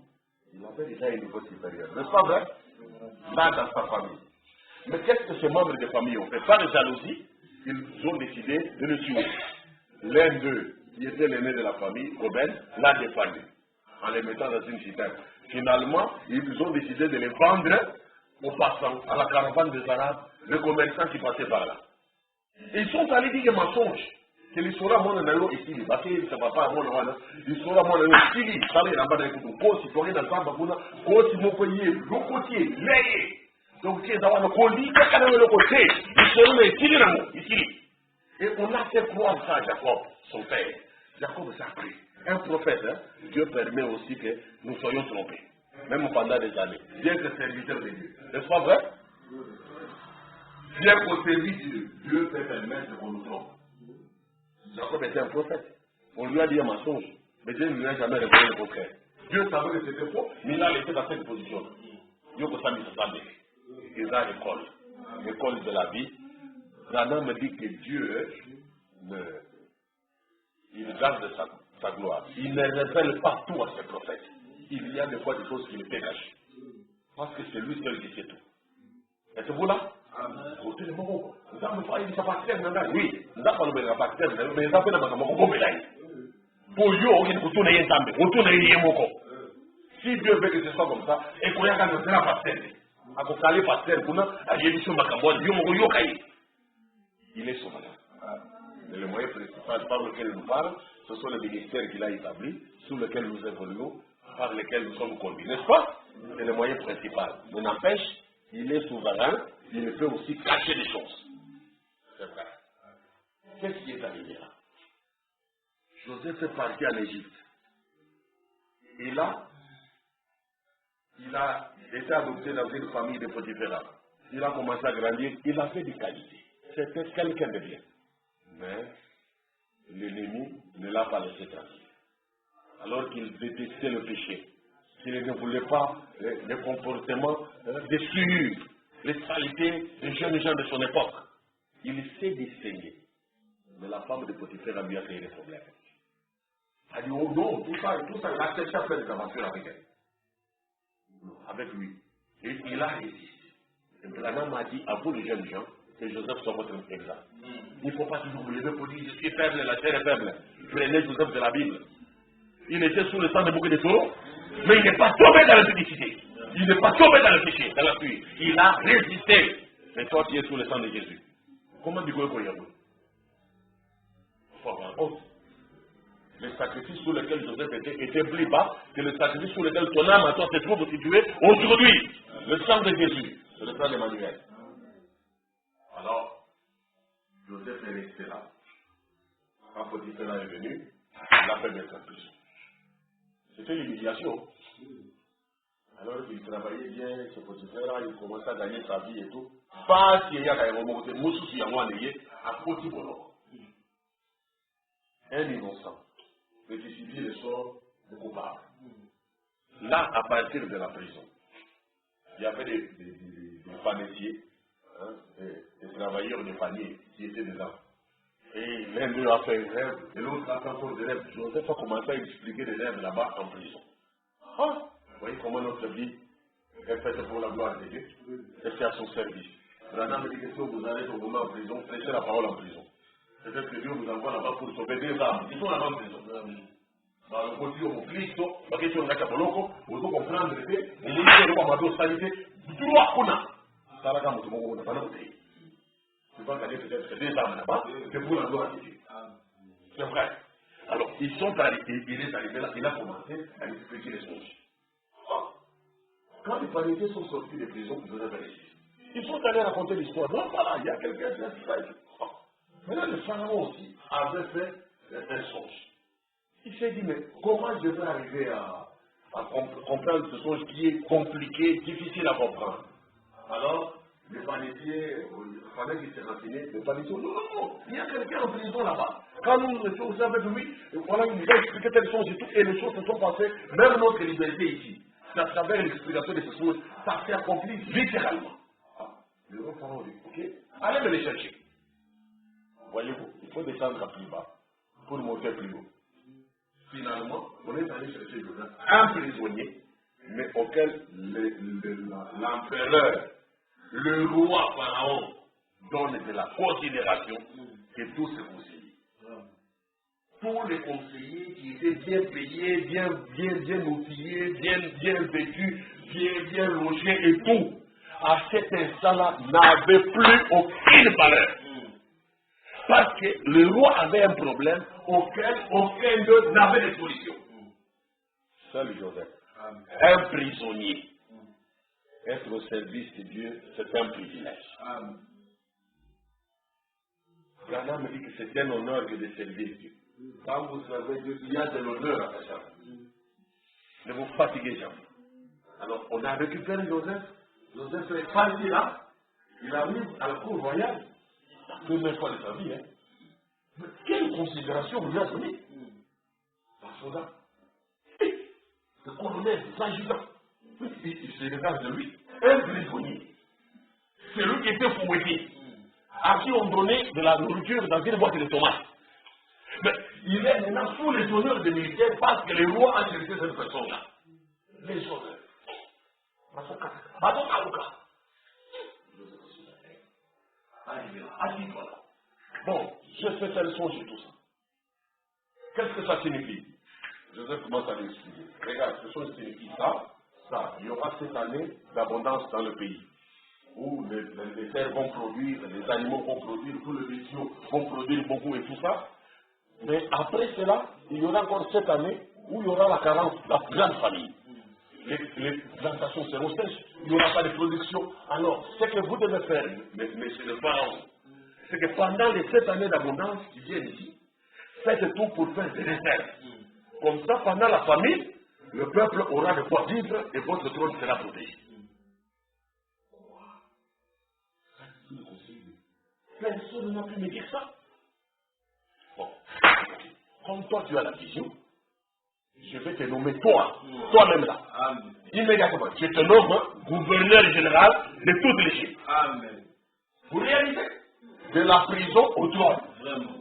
Il avait déjà un niveau supérieur. N'est-ce pas vrai? Là, dans sa famille. Mais qu'est-ce que ces membres de famille ont fait? Par jalousie, ils ont décidé de le tuer. L'un d'eux, qui était l'aîné de la famille, Robin, l'a défendu en les mettant dans une citerne. Finalement, ils ont décidé de les vendre aux passants, à la caravane des Arabes, les commerçants qui passaient par là. Ils sont allés dire des mensonges. Que l'histoire mon nalo ici, parce que ça va pas mon wana. L'histoire mon nalo ici, ça les là-bas dans ko si pour dans samba kuna, ko si mon pays, le côté, leye. Donc c'est dans le colis, quand on le côté, ils sont les ici là, ici. Et on a fait croire ça à Jacob, son père. Jacob s'est appris. Un prophète, hein, Dieu permet aussi que nous soyons trompés. Même pendant des années. Bien que serviteur de Dieu. N'est-ce pas vrai? Bien qu'au service de Dieu, Dieu peut permettre qu'on nous trompe. Jacob était un prophète. On lui a dit un mensonge. Mais Dieu ne lui a jamais révélé le contraire. Dieu savait que c'était faux, mais il a laissé dans cette position. Dieu peut s'en dire. Il a l'école de la vie. Rana me dit que Dieu il garde sa gloire. Il ne révèle pas tout à ses prophètes. Il y a des fois des choses qui le cachent. Parce que c'est lui seul qui sait tout. Êtes-vous là? Oui, nous avons le pasteur, mais nous avons le pour si Dieu veut que ce soit comme ça, et qu'on y a quand même un pasteur, à qu'on calme pasteur, il est souverain. Et le moyen principal par lequel il nous parle, ce sont les ministères qu'il a établis, sous lesquels nous évoluons, par lesquels nous sommes conduits. N'est-ce pas? C'est le moyen principal. Mais n'empêche, il est souverain, il peut aussi cacher des choses. C'est vrai. Qu'est-ce qui est arrivé là? Joseph est parti en Égypte. Et là, il a été adopté dans une famille de Potiphera. Il a commencé à grandir, il a fait des qualités. C'était quelqu'un de bien. Mais l'ennemi ne l'a pas laissé tranquille. Alors qu'il détestait le péché. Qu'il ne voulait pas les comportements des souillures, les saletés des jeunes gens de son époque. Il s'est distingué. Mais la femme de Potiphera lui a créé des problèmes. Elle a dit, oh non, tout ça, il a accepté à faire des aventures avec elle. Avec lui. Et il a résisté. Et Branham m'a dit, à vous les jeunes gens, que Joseph soit votre exemple. Il ne faut pas toujours vous lever pour dire, je suis faible, la terre est faible. Prenez Joseph de la Bible. Il était sous le sang de beaucoup de taureaux, mais il n'est pas tombé dans la publicité. Il n'est pas tombé dans le péché, dans la pluie. Il a résisté. Mais toi, tu es sous le sang de Jésus. Comment dis-tu pour y avoir? Il faut avoir honte. Le sacrifice sur lequel Joseph était plus bas que le sacrifice sur lequel ton âme à toi se trouve situé aujourd'hui. Le sang de Jésus, c'est le sang d'Emmanuel. Alors, Joseph est resté là. Quand Potiphera est venu, il l'a fait mettre en prison. C'était l'humiliation. Alors qu'il travaillait bien, ce Potiphera, il commençait à gagner sa vie et tout. Pas s'il y a un moment où il y a un Potiphera. Un innocent. Mais qui subit le sort de coupable. Là, à partir de la prison, il y avait des paniers, hein, des travailleurs de paniers qui étaient dedans. Et l'un d'eux a fait un rêve, et l'autre a fait encore des rêves. Joseph a commencé à expliquer des rêves là-bas en prison. Ah, vous voyez comment notre vie est faite pour la gloire de Dieu, et c'est à son service. Branham dit que si vous allez au moment en prison, prêchez la parole en prison. Peut-être que Dieu vous envoie là-bas pour sauver des âmes. Ils sont là-bas en prison. Dans le côté au Christo, la question de la Capoloco, vous devez comprendre que vous voulez dire que vous avez sanité, droit qu'on a. Ça, là, quand vous n'avez pas noté. Je pense qu'il peut-être que des âmes là-bas, c'est pour la gloire de Dieu. C'est vrai. Alors, ils sont arrivés, il est arrivé là, il a commencé à expliquer les choses. Quand les paniers sont sortis des prisons, vous avez réussi. Ils sont allés raconter l'histoire. Non, voilà, il y a quelqu'un qui a fait. Maintenant, le pharaon aussi avait fait un songe. Il s'est dit, mais comment je vais arriver à comprendre ce songe qui est compliqué, difficile à comprendre? Alors, le panetier, il fallait qu'il se renseigne. Le panetier, non, il y a quelqu'un en prison là-bas. Quand nous étions aussi avec lui, voilà, il nous a expliqué telle songe et tout, et les choses se sont passées, même notre liberté ici. À travers l'explication de ce songe, ça s'est accompli littéralement. Le roi pharaon dit, ok, allez me les chercher. Voyez-vous, il faut descendre à plus bas pour monter plus haut. Finalement, on est allé chercher un prisonnier, mais auquel l'empereur, le roi pharaon, donne de la considération que tous ses conseillers. Tous les conseillers qui étaient bien payés, bien outillés, bien vêtus, bien logés et tout, à cet instant-là, n'avaient plus aucune valeur. Parce que le roi avait un problème auquel aucun d'eux n'avait de solution. Seul Joseph, un prisonnier. Être au service de Dieu, c'est un privilège. Branham me dit que c'est un honneur que de servir Dieu. Quand vous servez Dieu, il y a de l'honneur à ça. Ne vous fatiguez jamais. Alors, on a récupéré Joseph. Joseph est parti là. Il arrive à la cour royale. La première fois de sa vie. Hein. Mais quelle considération vous lui a donné? Un soldat. Le colonel, l'adjudant. Il se regarde de lui. Un prisonnier. C'est lui qui était fouetté. À qui on donnait de la nourriture dans une boîte de tomates. Mais il est maintenant sous les honneurs des militaires parce que le roi a cherché cette personne-là. Les honneurs. Assis-toi là. Bon, je fais telle leçon sur tout ça. Qu'est-ce que ça signifie? Joseph commence à lui expliquer. Regarde, ce chose signifie ça, ça. Il y aura cette année d'abondance dans le pays. Où les terres vont produire, les animaux vont produire, tous les bestiaux vont produire beaucoup et tout ça. Mais après cela, il y aura encore cette année où il y aura la carence, la grande famille. Les plantations seront sèches, il n'y aura pas de production. Alors, ce que vous devez faire, monsieur le pharaon, c'est que pendant les 7 années d'abondance qui viennent ici, faites tout pour faire des réserves. Comme ça, pendant la famine, le peuple aura de quoi vivre et votre trône sera protégé. Personne n'a pu me dire ça. Bon, comme toi tu as la vision, je vais te nommer toi-même là. Amen. Immédiatement, je te nomme gouverneur général de toute l'Égypte. Amen. Vous réalisez? De la prison au trône. Vraiment.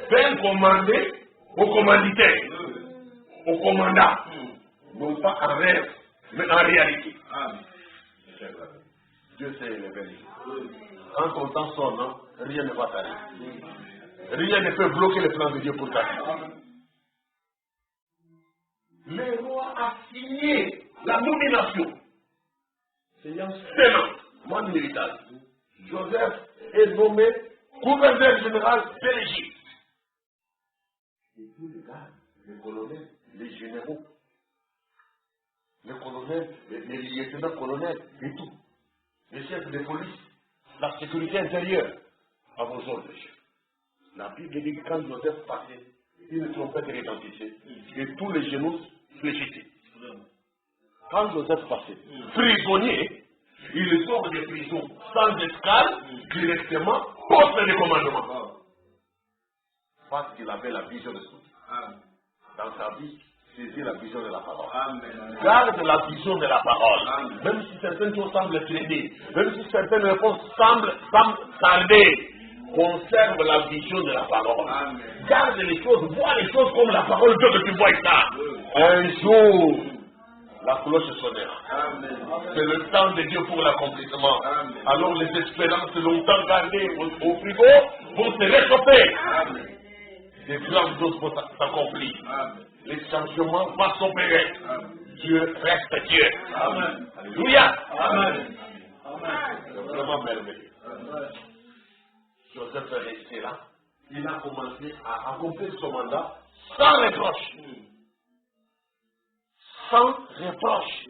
D'un commandé au commanditaire, au commandant. Non pas en rêve, mais en réalité. Amen. Dieu sait les vérités. Quand ton temps sonne, hein, rien ne va t'arriver. Rien ne peut bloquer le plan de Dieu pour ta vie. Le roi a signé la nomination. C'est un sénat monumental. Joseph est nommé gouverneur général de l'Égypte. Et tous les gars, les colonels, les généraux, les colonels, les lieutenants-colonels et tout, les chefs de police, la sécurité intérieure, à vos ordres. La Bible dit que quand Joseph passait, une trompette retentissait et tous les genoux fléchissaient. Quand Joseph passait, prisonnier, il sort de prison sans escale, directement, poste de commandement. Parce qu'il avait la vision de tout. Dans sa vie, saisit la vision de la parole. Amen. Garde la vision de la parole. Amen. Même si certaines choses semblent traîner, même si certaines réponses semblent tarder, conserve la vision de la parole. Amen. Garde les choses, vois les choses comme la parole veut que tu vois ça. Un jour, la cloche sonnera. C'est le temps de Dieu pour l'accomplissement. Alors les espérances longtemps gardées au frigo vont se réchauffer. Des grandes choses vont s'accomplir. Les changements vont s'opérer. Dieu reste Dieu. Amen. Alléluia. Amen. C'est vraiment merveilleux. Joseph est resté là. Il a commencé à accomplir son mandat sans reproche. Sans reproche.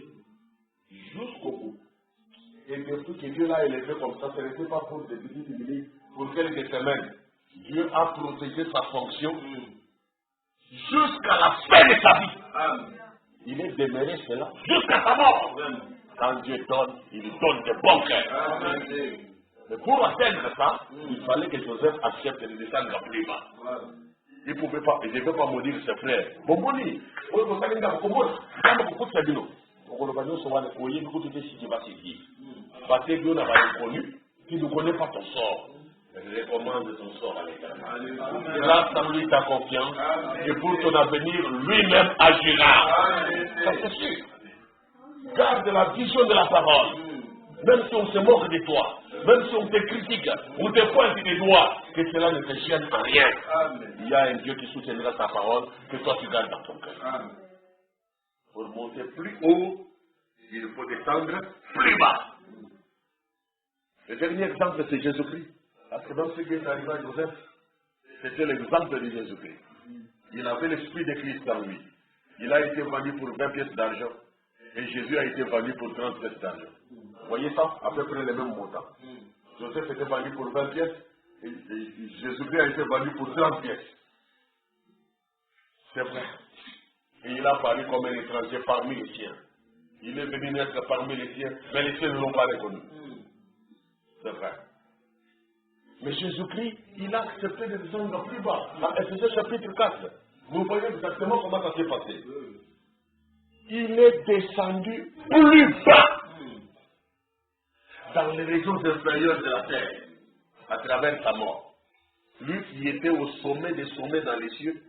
Jusqu'au bout. Et depuis que Dieu l'a élevé comme ça, ce n'était pas pour des petites minutes, pour quelques semaines. Dieu a protégé sa fonction jusqu'à la fin de sa vie. Amen. Il est demeuré cela jusqu'à sa mort. Amen. Quand Dieu donne, il donne de bons cœurs. Amen. Mais pour atteindre ça, il fallait que Joseph accepte de descendre plus bas. Il ne pouvait pas, il ne devait pas maudire ses frères. Bon, bon, il faut que ça parce que Dieu n'a pas reconnu, tu ne connais pas ton sort. Recommande ton sort à l'Éternel. Place en lui ta confiance et pour ton avenir, lui-même agira. Ça c'est sûr. Garde la vision de la parole. Même si on se moque de toi, même si on te critique, on te pointe des doigts, que cela ne te gêne en rien. Il y a un Dieu qui soutiendra ta parole, que toi tu gardes dans ton cœur. Pour monter plus haut, il faut descendre plus bas. Le dernier exemple, c'est Jésus-Christ. Parce que dans ce qui est arrivé à Joseph, c'était l'exemple de Jésus-Christ. Il avait l'esprit de Christ en lui. Il a été vendu pour 20 pièces d'argent et Jésus a été vendu pour 30 pièces d'argent. Vous voyez ça? À peu près les mêmes montants. Joseph était vendu pour 20 pièces et Jésus-Christ a été vendu pour 30 pièces. C'est vrai. Et il a paru comme un étranger parmi les siens. Il est venu naître parmi les siens, mais les siens ne l'ont pas reconnu. C'est vrai. Mais Jésus-Christ, il a accepté de descendre plus bas. Dans Ephésiens chapitre 4, vous voyez exactement comment ça s'est passé. Il est descendu plus bas dans les régions inférieures de la terre, à travers sa mort. Lui qui était au sommet des sommets dans les cieux,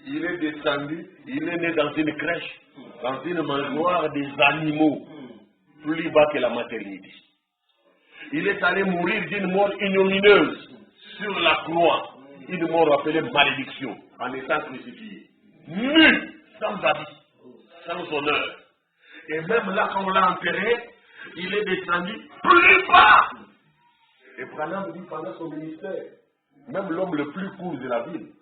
il est descendu, il est né dans une crèche, dans une mangeoire des animaux, plus bas que la maternité. Il est allé mourir d'une mort ignominieuse sur la croix, une mort appelée malédiction, en étant crucifié. Nu, sans habit, sans honneur. Et même là, quand on l'a enterré, il est descendu plus bas. Et Branham dit pendant son ministère, même l'homme le plus court de la ville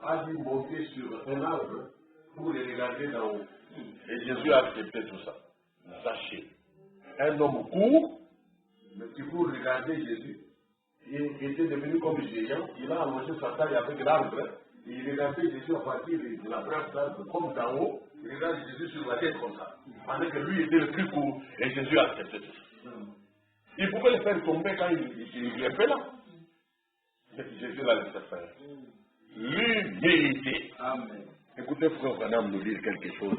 a dû monter sur un arbre pour les regarder d'en haut. Et Jésus a accepté tout ça. Sachez, un homme court, mais qui pour regarder Jésus, il était devenu comme géant, il a allongé sa taille avec l'arbre, et il regardait Jésus à partir de la branche d'arbre, comme d'en haut, il regarde Jésus sur la tête comme ça. Pendant que lui était le plus court, et Jésus a accepté tout ça. Il pouvait le faire tomber quand il est fait là. Mais Jésus l'a laissé faire. L'humilité. Amen. Écoutez, frère Branham nous dire quelque chose.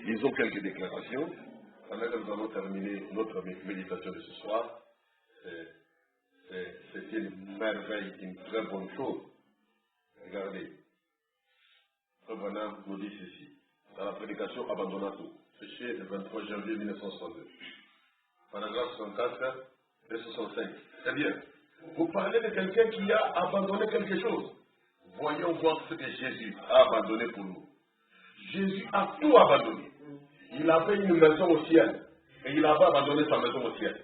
Lisons quelques déclarations. Pendant que nous allons terminer notre méditation de ce soir, c'est une merveille, une très bonne chose. Regardez. Frère Branham nous dit ceci. Dans la prédication Abandonna tout. Péché le 23 janvier 1962. Paragraphe 64 et 65. C'est bien. Vous parlez de quelqu'un qui a abandonné quelque chose. Voyons voir ce que Jésus a abandonné pour nous. Jésus a tout abandonné. Il avait une maison au ciel. Et il avait abandonné sa maison au ciel.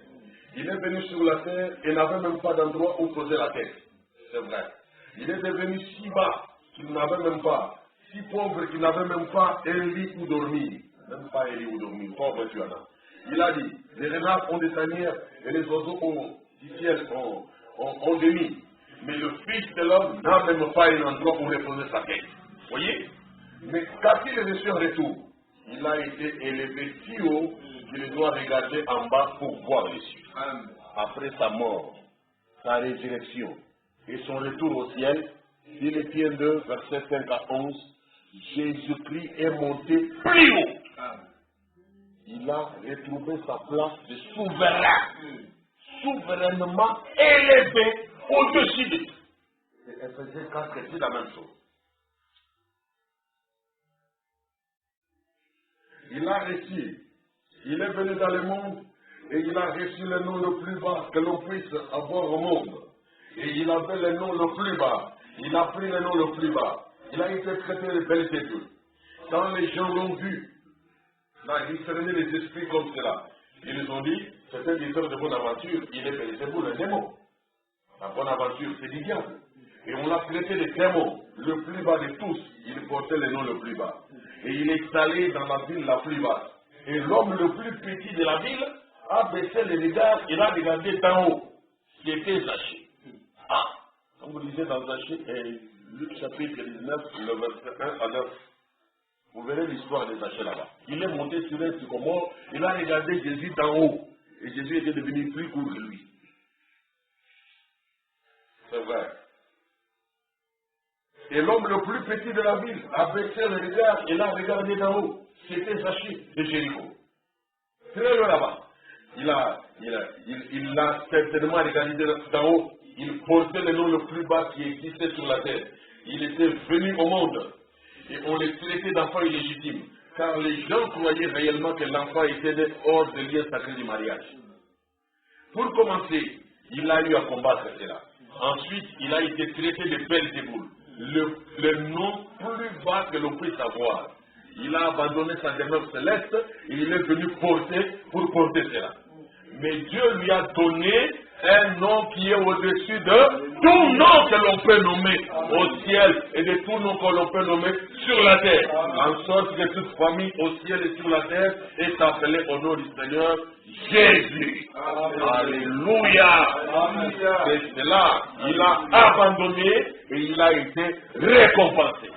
Il est venu sur la terre et n'avait même pas d'endroit où poser la tête. C'est vrai. Il est devenu si bas qu'il n'avait même pas, si pauvre qu'il n'avait même pas un lit où dormir. Même pas un lit où dormir. Pauvre tu en as. Il a dit, les renards ont des tanières et les oiseaux du ciel ont des nids. Mais le Fils de l'homme n'a même pas un endroit où reposer sa tête. Vous voyez? Mais quand il est reçu en retour, il a été élevé si haut qu'il doit regarder en bas pour voir les cieux. Après sa mort, sa résurrection et son retour au ciel, Philippiens 2, versets 5 à 11, Jésus-Christ est monté plus haut. Il a retrouvé sa place de souverain, souverainement élevé au-dessus de tout. Et Ephésiens 4, c'est la même chose. Il a reçu, il est venu dans le monde et il a reçu le nom le plus bas que l'on puisse avoir au monde. Et il avait le nom le plus bas. Il a pris le nom le plus bas. Il a été traité de Belzébuth. Quand les gens l'ont vu, là, ils discernaient les esprits comme cela. Ils ont dit, c'est un diseur de bonne aventure, il est Belzébuth, le démon. La bonne aventure, c'est du diable. Et on l'a traité de démon, le plus bas de tous. Il portait le nom le plus bas. Et il est allé dans la ville la plus basse. Et l'homme le plus petit de la ville a baissé les regards et a regardé d'en haut. C'était Zachée. Ah, comme vous lisez dans Zachée, Luc chapitre 19, le verset 1 à 9, vous verrez l'histoire de Zachée là-bas. Il est monté sur un sycomore, il a regardé Jésus d'en haut. Et Jésus était devenu plus court que lui. C'est vrai. Et l'homme le plus petit de la ville a baissé le regard et l'a regardé d'en haut. C'était Zachée de Jéricho. Très loin là-bas. Il a certainement regardé d'en haut. Il portait le nom le plus bas qui existait sur la terre. Il était venu au monde. Et on le traitait d'enfant illégitime. Car les gens croyaient réellement que l'enfant était né hors de lien sacré du mariage. Pour commencer, il a eu à combattre cela. Ensuite, il a été traité de Belzébuth, le nom plus bas que l'on puisse avoir. Il a abandonné sa demeure céleste et il est venu pour porter cela. Mais Dieu lui a donné Un nom qui est au-dessus de tout nom que l'on peut nommer au ciel et de tout nom que l'on peut nommer sur la terre. En sorte que toute famille au ciel et sur la terre est appelée au nom du Seigneur Jésus. Alléluia. C'est cela. Il a abandonné et il a été récompensé.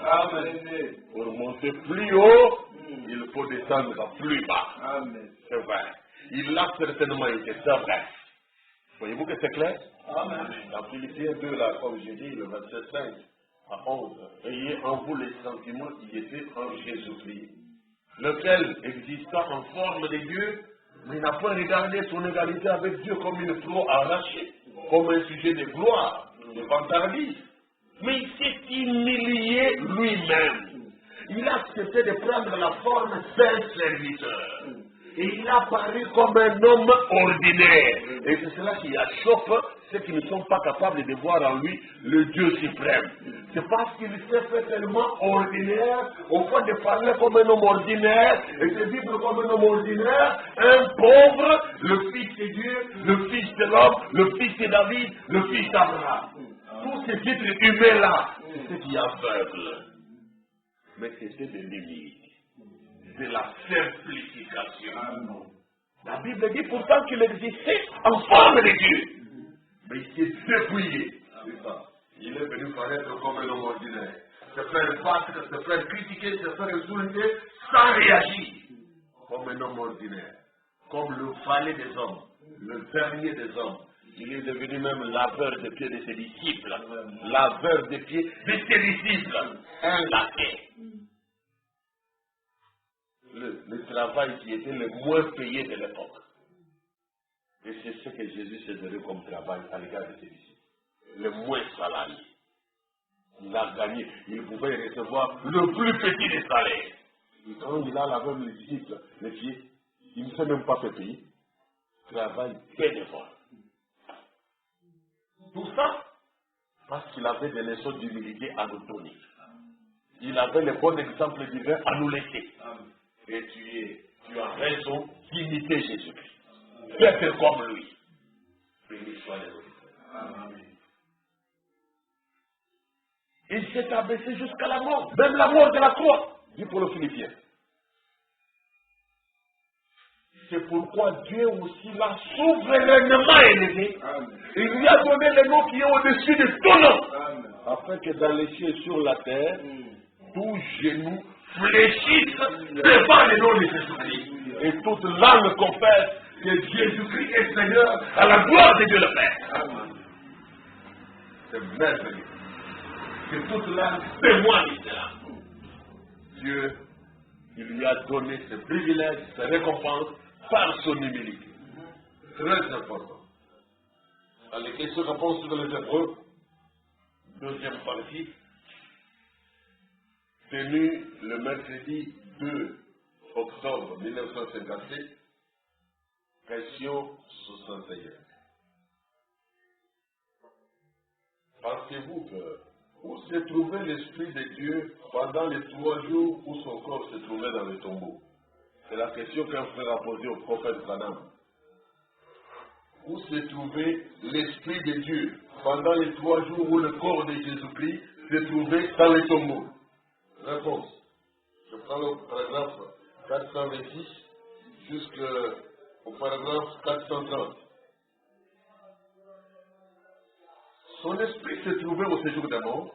Pour monter plus haut, il faut descendre plus bas. C'est vrai. Il a certainement été, c'est vrai. Voyez-vous que c'est clair? Dans Philippiens 2, là, comme j'ai dit, le verset 5 à 11, ayez en vous les sentiments qui étaient en Jésus-Christ, lequel exista en forme de Dieu, mais n'a pas regardé son égalité avec Dieu comme une proie arrachée, comme un sujet de gloire, de vantardise. Mais il s'est humilié lui-même. Il a accepté de prendre la forme d'un serviteur. Et il a paru comme un homme ordinaire. Et c'est cela qui achoppe ceux qui ne sont pas capables de voir en lui le Dieu suprême. C'est parce qu'il s'est fait tellement ordinaire, au point de parler comme un homme ordinaire, et de vivre comme un homme ordinaire, un pauvre, le fils de Dieu, le fils de l'homme, le fils de David, le fils d'Abraham. Tous ces titres humains-là, c'est ce qui aveugle. Mais c'était de l'humilité. De la simplification. La Bible dit pourtant qu'il existait en forme de Dieu. Mais il s'est dépouillé. Il est venu paraître comme un homme ordinaire. Se faire battre, se faire critiquer, se faire insulter sans réagir. Comme un homme ordinaire. Comme le valet des hommes. Le dernier des hommes. Il est devenu même laveur de pieds de ses disciples. Laveur de pieds de ses disciples. Un laquais. Le travail qui était le moins payé de l'époque. Et c'est ce que Jésus s'est donné comme travail à l'égard de ses disciples. Le moins salarié. Il a gagné. Il pouvait recevoir le plus petit des salaires. Et quand il a lavé les disciples, les pieds, il ne s'est même pas fait payer. Travail bénévole. Tout ça, parce qu'il avait des leçons d'humilité à nous donner. Il avait le bon exemple divin à nous laisser. Et tu as raison d'imiter Jésus-Christ. Faites comme lui. Béni soit le nom. Il s'est abaissé jusqu'à la mort, même la mort de la croix, dit pour le Philippiens. C'est pourquoi Dieu aussi l'a souverainement élevé. Il lui a donné le nom qui est au-dessus de tout nom. Afin que dans les cieux et sur la terre, tout genou fléchissent devant le nom de Jésus-Christ. Et toute langue confesse que Jésus-Christ est Seigneur à la gloire de Dieu le Père. C'est merveilleux. Que toute langue témoigne de cela. Dieu, il lui a donné ce privilège, cette récompense par son humilité. Très important. Dans les questions-réponses de les Hébreux, deuxième partie, tenue le mercredi 2 octobre 1957, question 61. Pensez-vous que où se trouvait l'Esprit de Dieu pendant les 3 jours où son corps se trouvait dans le tombeau? C'est la question qu'un frère a posée au prophète Branham. Où se trouvait l'Esprit de Dieu pendant les 3 jours où le corps de Jésus-Christ se trouvait dans le tombeau? Réponse. Je prends le paragraphe 426 jusqu'au paragraphe 430. Son esprit se trouvait au séjour des morts,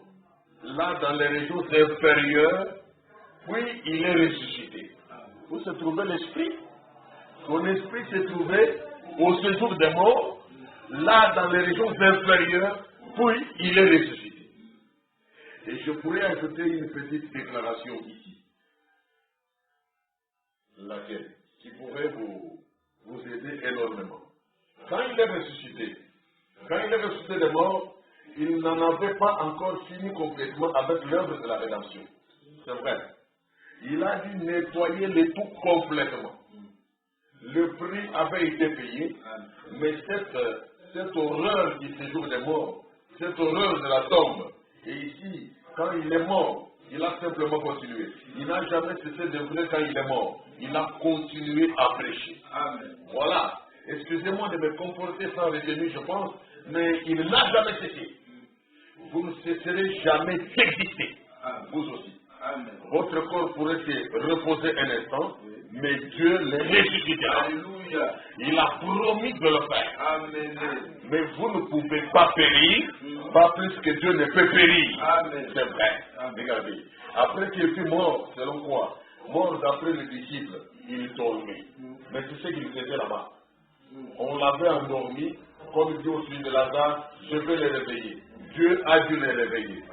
là dans les régions inférieures, puis il est ressuscité. Où se trouvait l'esprit? Son esprit se trouvait au séjour des morts, là dans les régions inférieures, puis il est ressuscité. Et je pourrais ajouter une petite déclaration ici, laquelle, qui pourrait vous aider énormément. Quand il est ressuscité des morts, il n'en avait pas encore fini complètement avec l'œuvre de la rédemption. C'est vrai. Il a dû nettoyer le tout complètement. Le prix avait été payé, mais cette horreur du séjour des morts, cette horreur de la tombe, et ici, quand il est mort, il a simplement continué. Il n'a jamais cessé de vrai quand il est mort. Il a continué à prêcher. Amen. Voilà. excusez-moi de me comporter sans retenue, je pense, mais il n'a jamais cessé. Vous ne cesserez jamais d'exister, vous aussi. Amen. Votre corps pourrait se reposer un instant, mais Dieu le ressuscitera. Alléluia. Il a promis de le faire. Amen. Mais vous ne pouvez pas périr, pas plus que Dieu ne peut périr. Amen. C'est vrai. Regardez. Après qu'il fut mort, selon quoi? Mort d'après les disciples, il dormait. Mais tu sais qu'il faisait là-bas. On l'avait endormi, comme dit au sujet de Lazare, je vais le réveiller. Dieu a dû le réveiller.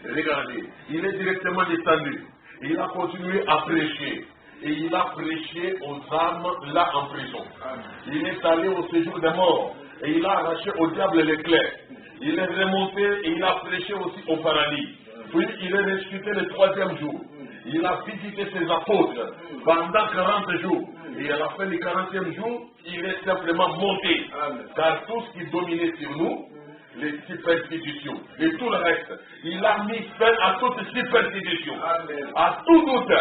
Regardez, il est directement descendu. Il a continué à prêcher. Et il a prêché aux âmes là en prison. Il est allé au séjour des morts. Et il a arraché au diable les clés. Il est remonté et il a prêché aussi au paradis. Puis il est ressuscité le 3e jour. Il a visité ses apôtres pendant 40 jours. Et à la fin du 40e jour, il est simplement monté. Car tout ce qui dominait sur nous, les superstitions et tout le reste, il a mis fin à toute superstition, à tout doute.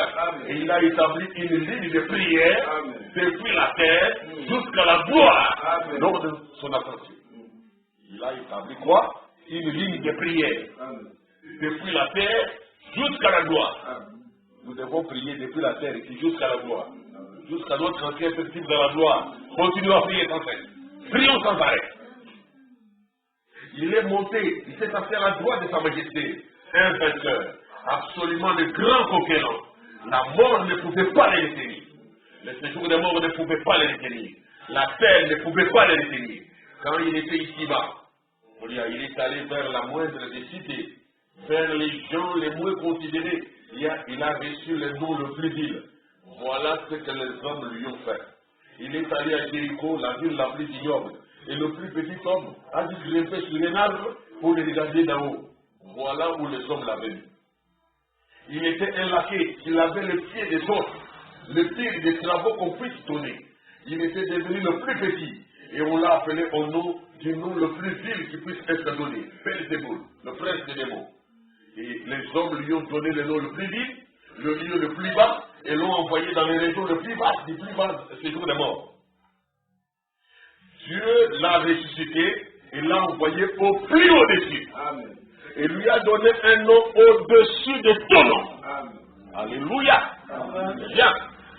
Et il a établi une ligne de prière depuis la terre jusqu'à la gloire lors de son ascension. Il a établi quoi? Une ligne de prière depuis la terre jusqu'à la gloire. Nous devons prier depuis la terre et jusqu'à la gloire. Jusqu'à notre entrée effective dans la gloire. Continuons à prier sans cesse. Prions sans arrêt. Il est monté, il s'est assis à la droite de sa majesté. Un vainqueur, absolument de grand conquérant. La mort ne pouvait pas les retenir. Le séjour des morts ne pouvait pas les retenir. La terre ne pouvait pas les retenir. Quand il était ici-bas, il est allé vers la moindre des cités, vers les gens les moins considérés. Il a reçu le nom le plus vil. Voilà ce que les hommes lui ont fait. Il est allé à Jéricho, la ville la plus ignoble. Et le plus petit homme a dû grimper sur un arbre pour le regarder d'en haut. Voilà où les hommes l'avaient mis. Il était un laquais, il avait le pied des autres, le pire des travaux qu'on puisse donner. Il était devenu le plus petit. Et on l'a appelé au nom du nom le plus vil qui puisse être donné. Belzéboul, le prince des démons. Et les hommes lui ont donné le nom le plus vil, le lieu le plus bas, et l'ont envoyé dans les régions les plus basses, du plus bas séjour des morts. Dieu l'a ressuscité et l'a envoyé au plus haut des cieux. Et lui a donné un nom au-dessus de tout nom. Alléluia. Bien.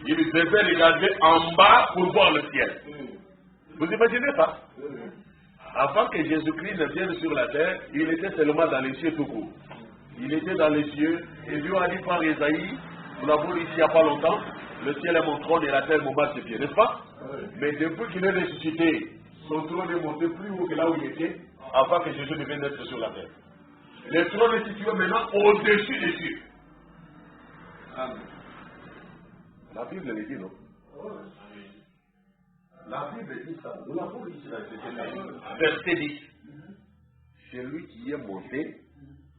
Il devait regarder en bas pour voir le ciel. Vous imaginez ça? Avant que Jésus-Christ ne vienne sur la terre, il était seulement dans les cieux tout court. Il était dans les cieux, et Dieu a dit par Esaïe, nous l'avons ici il n'y a pas longtemps, le ciel est mon trône et la terre mon bas ses pieds, n'est-ce pas? Mais depuis qu'il est ressuscité, son trône est monté plus haut que là où il était, avant que Jésus ne vienne être sur la terre. Le trône est situé maintenant au-dessus des cieux. Amen. La Bible le dit, non? La Bible dit ça. Nous l'avons ici dans ce verset 10. C'est lui qui est monté.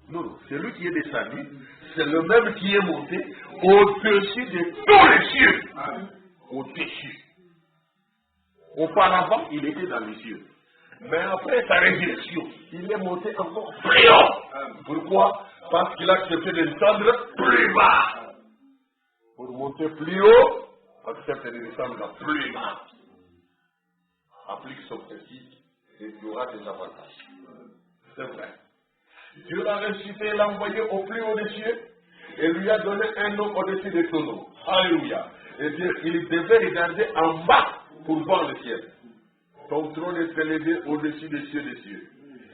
Non, c'est lui qui est descendu. C'est le même qui est monté au-dessus de tous les cieux. Au-dessus. Auparavant, il était dans les cieux. Mais après sa résurrection, il est monté encore plus haut. Pourquoi? Parce qu'il a accepté de descendre plus bas. Pour monter plus haut, accepte de descendre plus bas. Applique son principe et tu auras des avantages. C'est vrai. Dieu l'a ressuscité, l'a envoyé au plus haut des cieux et lui a donné un nom au-dessus de tout nom. Alléluia. Et il devait regarder en bas pour voir le ciel. Ton trône est élevé au-dessus des cieux.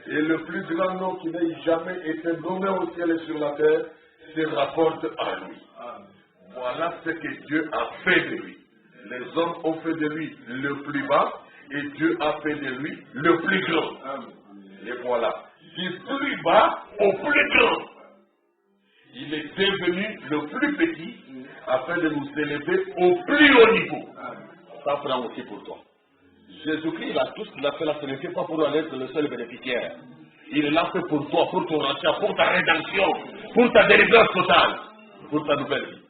Et le plus grand nom qui n'ait jamais été nommé au ciel et sur la terre se rapporte à lui. Voilà ce que Dieu a fait de lui. Les hommes ont fait de lui le plus bas et Dieu a fait de lui le plus grand. Et voilà. Du plus bas au plus grand. Il est devenu le plus petit afin de nous élever au plus haut niveau. Ça prend aussi pour toi. Jésus-Christ, tout ce qu'il a fait là, ce n'était pas pour aller être le seul bénéficiaire. Il l'a fait pour toi, pour ton rachat, pour ta rédemption, pour ta délivrance totale, pour ta nouvelle vie.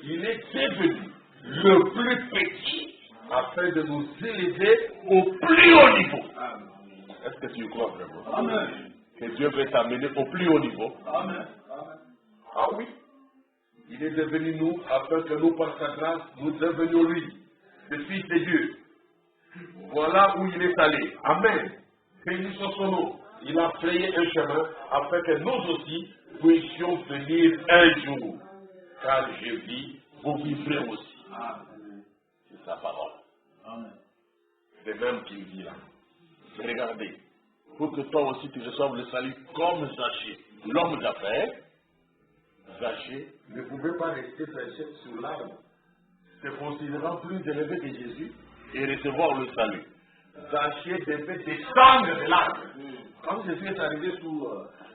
Il est devenu le plus petit afin de nous élever au plus haut niveau. Est-ce que tu y crois vraiment? Amen. Que Dieu veut t'amener au plus haut niveau? Amen. Ah oui. Il est devenu nous afin que nous, par sa grâce, nous devenions lui, le Fils de Dieu. Voilà où il est allé. Amen. Béni soit son nom. Il a frayé un chemin afin que nous aussi puissions venir un jour. Car je vis, vous vivrez aussi. C'est sa parole. C'est même qu'il dit là. Regardez, pour que toi aussi tu reçoives le salut comme Zachée, l'homme d'affaires, Zachée ne pouvait pas rester perché sur l'arbre, se considérant plus élevé que Jésus et recevoir le salut. Zachée devait descendre de l'arbre. Quand Jésus est arrivé sous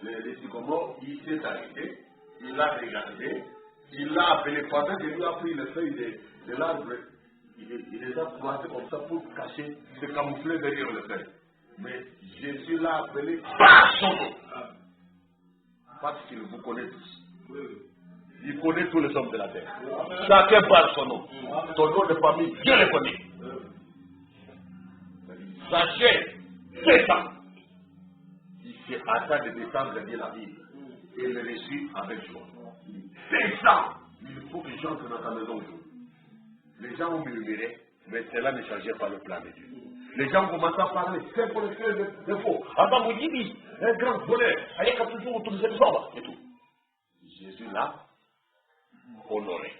les sycomores, il s'est arrêté, il a regardé, il l'a appelé, pendant que lui a pris les feuilles de l'arbre, il les a croisées comme ça pour cacher, se camoufler derrière le feuille. Mais Jésus l'a appelé par son nom. Parce qu'il vous connaît tous. Il connaît tous les hommes de la terre. Chacun par son nom. Ton nom de famille, Dieu le connaît. Sachez, c'est ça. Il s'est hâté de descendre de la ville et le reçut avec joie. C'est ça. Il faut que les gens entrent dans ta maison aujourd'hui. Les gens ont murmuré, mais cela ne changeait pas le plan de Dieu. Les gens commencent à parler, c'est pour le faire de faux. Attends, vous dites, un grand bonheur, il y a toujours autour de cette forme, et tout. Jésus l'a honoré.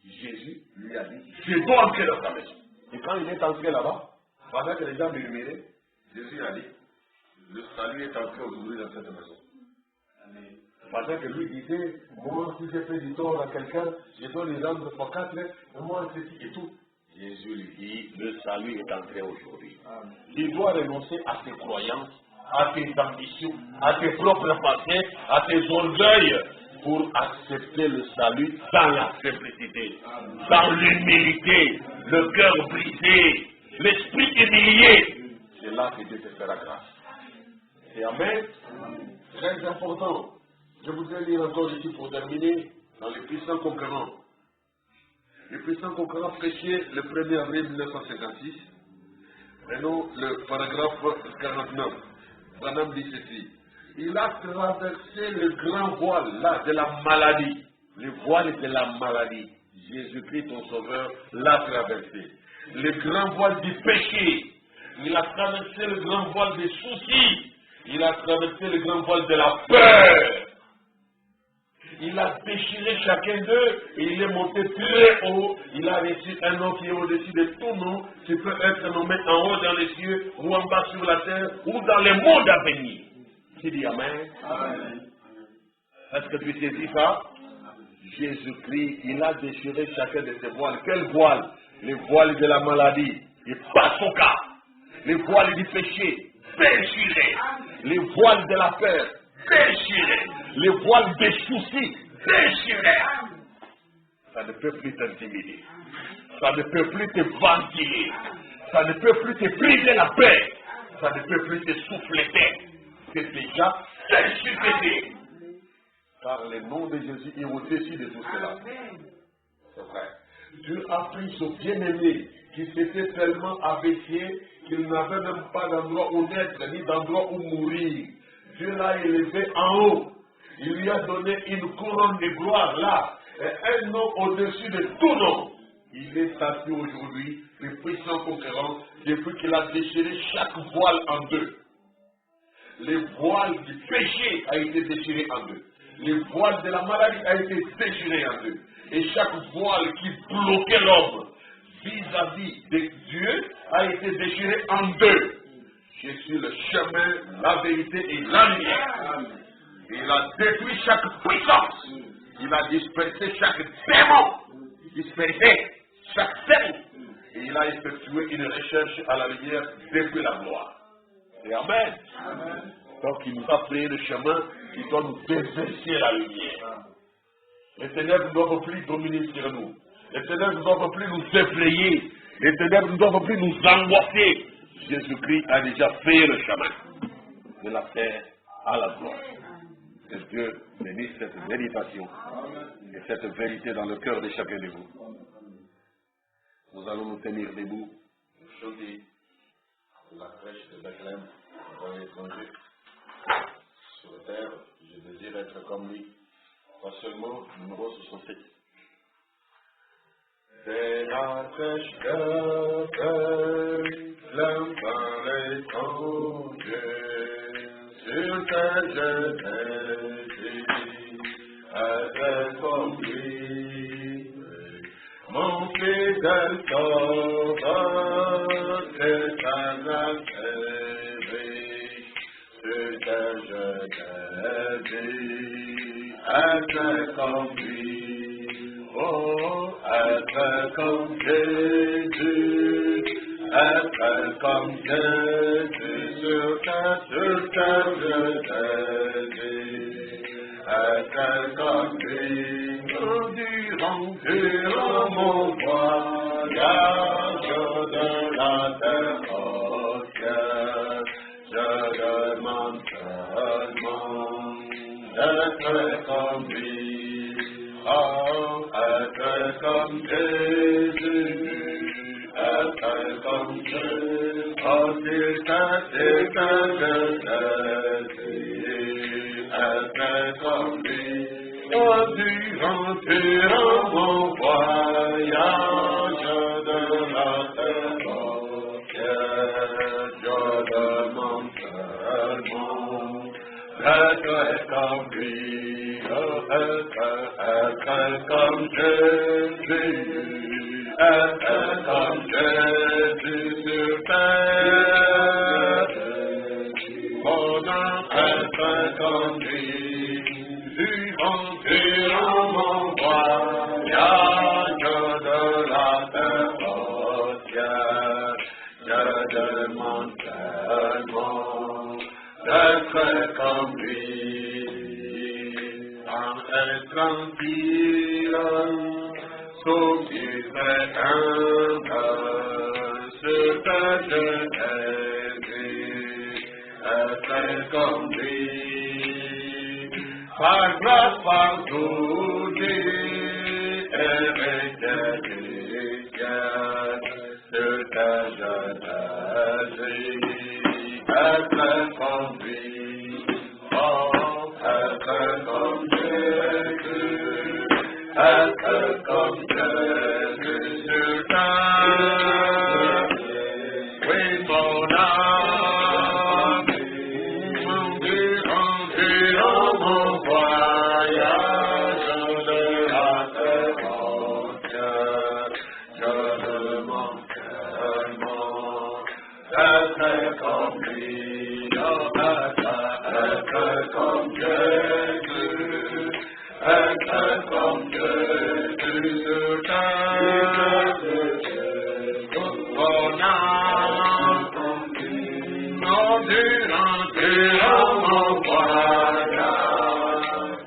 Jésus lui a dit, je dois entrer dans ta maison. Et quand il est entré là-bas, pendant que les gens murmuraient, Jésus a dit, le salut est entré aujourd'hui dans cette maison. Amen. Pendant que lui disait, moi si j'ai fait du tort à quelqu'un, je dois les rendre pour 4, et moi ceci et tout. Jésus lui dit, le salut est entré aujourd'hui. Il doit renoncer à ses croyances, à ses ambitions, à ses propres pensées, à ses orgueils, pour accepter le salut dans la simplicité, dans l'humilité, le cœur brisé, l'esprit humilié. C'est là que Dieu te fera grâce. Et amen. Très important. Je voudrais lire encore ici pour terminer dans les puissants concurrents. Les puissants concurrents prêchaient le 1er avril 1956. Et non le paragraphe 49. Branham dit ceci. Il a traversé le grand voile là de la maladie. Le voile de la maladie. Jésus-Christ, ton sauveur, l'a traversé. Le grand voile du péché. Il a traversé le grand voile des soucis. Il a traversé le grand voile de la peur. Il a déchiré chacun d'eux et il est monté très haut. Il a reçu un nom qui est au-dessus de tout nom, qui peut être nommé en haut dans les cieux, ou en bas sur la terre, ou dans le monde à venir. Tu dis Amen. Amen. Est-ce que tu saisis ça? Jésus-Christ, il a déchiré chacun de ses voiles. Quel voile? Le voile de la maladie. Et pas son cas. Le voile du péché. Déchiré. Le voile de la peur. Déchiré. Le voile des soucis. Déchiré. Ça ne peut plus t'intimider. Ça ne peut plus te ventiler. Ça ne peut plus te briser la paix. Ça ne peut plus te souffler. C'est déjà déchiré. Car le nom de Jésus est au-dessus de tout cela. C'est vrai. Dieu a pris ce bien-aimé qui s'était tellement abaissé qu'il n'avait même pas d'endroit où naître, ni d'endroit où mourir. Dieu l'a élevé en haut. Il lui a donné une couronne de gloire là, et un nom au-dessus de tout nom. Il est assis aujourd'hui, le puissant conquérant, depuis qu'il a déchiré chaque voile en deux. Le voile du péché a été déchiré en deux. Le voile de la maladie a été déchiré en deux. Et chaque voile qui bloquait l'homme vis-à-vis de Dieu a été déchiré en deux. Je suis le chemin, la vérité et la lumière. Il a détruit chaque puissance. Il a dispersé chaque démon. Dispersé chaque démon. Et il a effectué une recherche à la lumière depuis la gloire. Et Amen. Amen. Donc il nous a créé le chemin qui doit nous déverser la lumière. Les ténèbres ne doivent plus dominer sur nous. Les ténèbres ne doivent plus nous effrayer. Les ténèbres ne doivent plus nous angoisser. Jésus-Christ a déjà fait le chemin de la terre à la gloire. Que Dieu bénisse cette méditation et cette vérité dans le cœur de chacun de vous. Nous allons nous tenir debout, chanter la crèche de Bethléem dans l'étranger. Sur la terre, je désire être comme lui. Pas seulement numéro 67. C'est la fraîcheur que l'enfant l'étranger sur ta jeunesse avec conduit. Mon fidèle sauveur, c'est ta nature sur ta jeunesse avec conduit. Oh, être comme Jésus, être comme Jésus sur ta jeunesse, être comme lui, durant mon voyage de la terre entière, je demande seulement d'être comme lui. Oh, être comme Jésus, être comme Jésus, oh, c'est ta jeunesse, être comme lui. Oh, durant mon voyage de la terre entière, je demande seulement d'être comme lui. Être comme Jésus, être comme Jésus sur terre. Mon âme être comme lui, durant mon voyage de la terre entière, je demande seulement d'être comme lui. Être tranquille, sauver sur ta jeunesse, être comme lui. Par grâce, par douce, avec tes sur ta jeunesse, être comme lui. Oh, être comme Jésus, être comme Jésus sur terre. Oui, mon âme, durant mon voyage de la terre entière, je demande seulement d'être comme lui. Être comme Jésus, être comme Jésus sur terre. Mon âme, durant mon voyage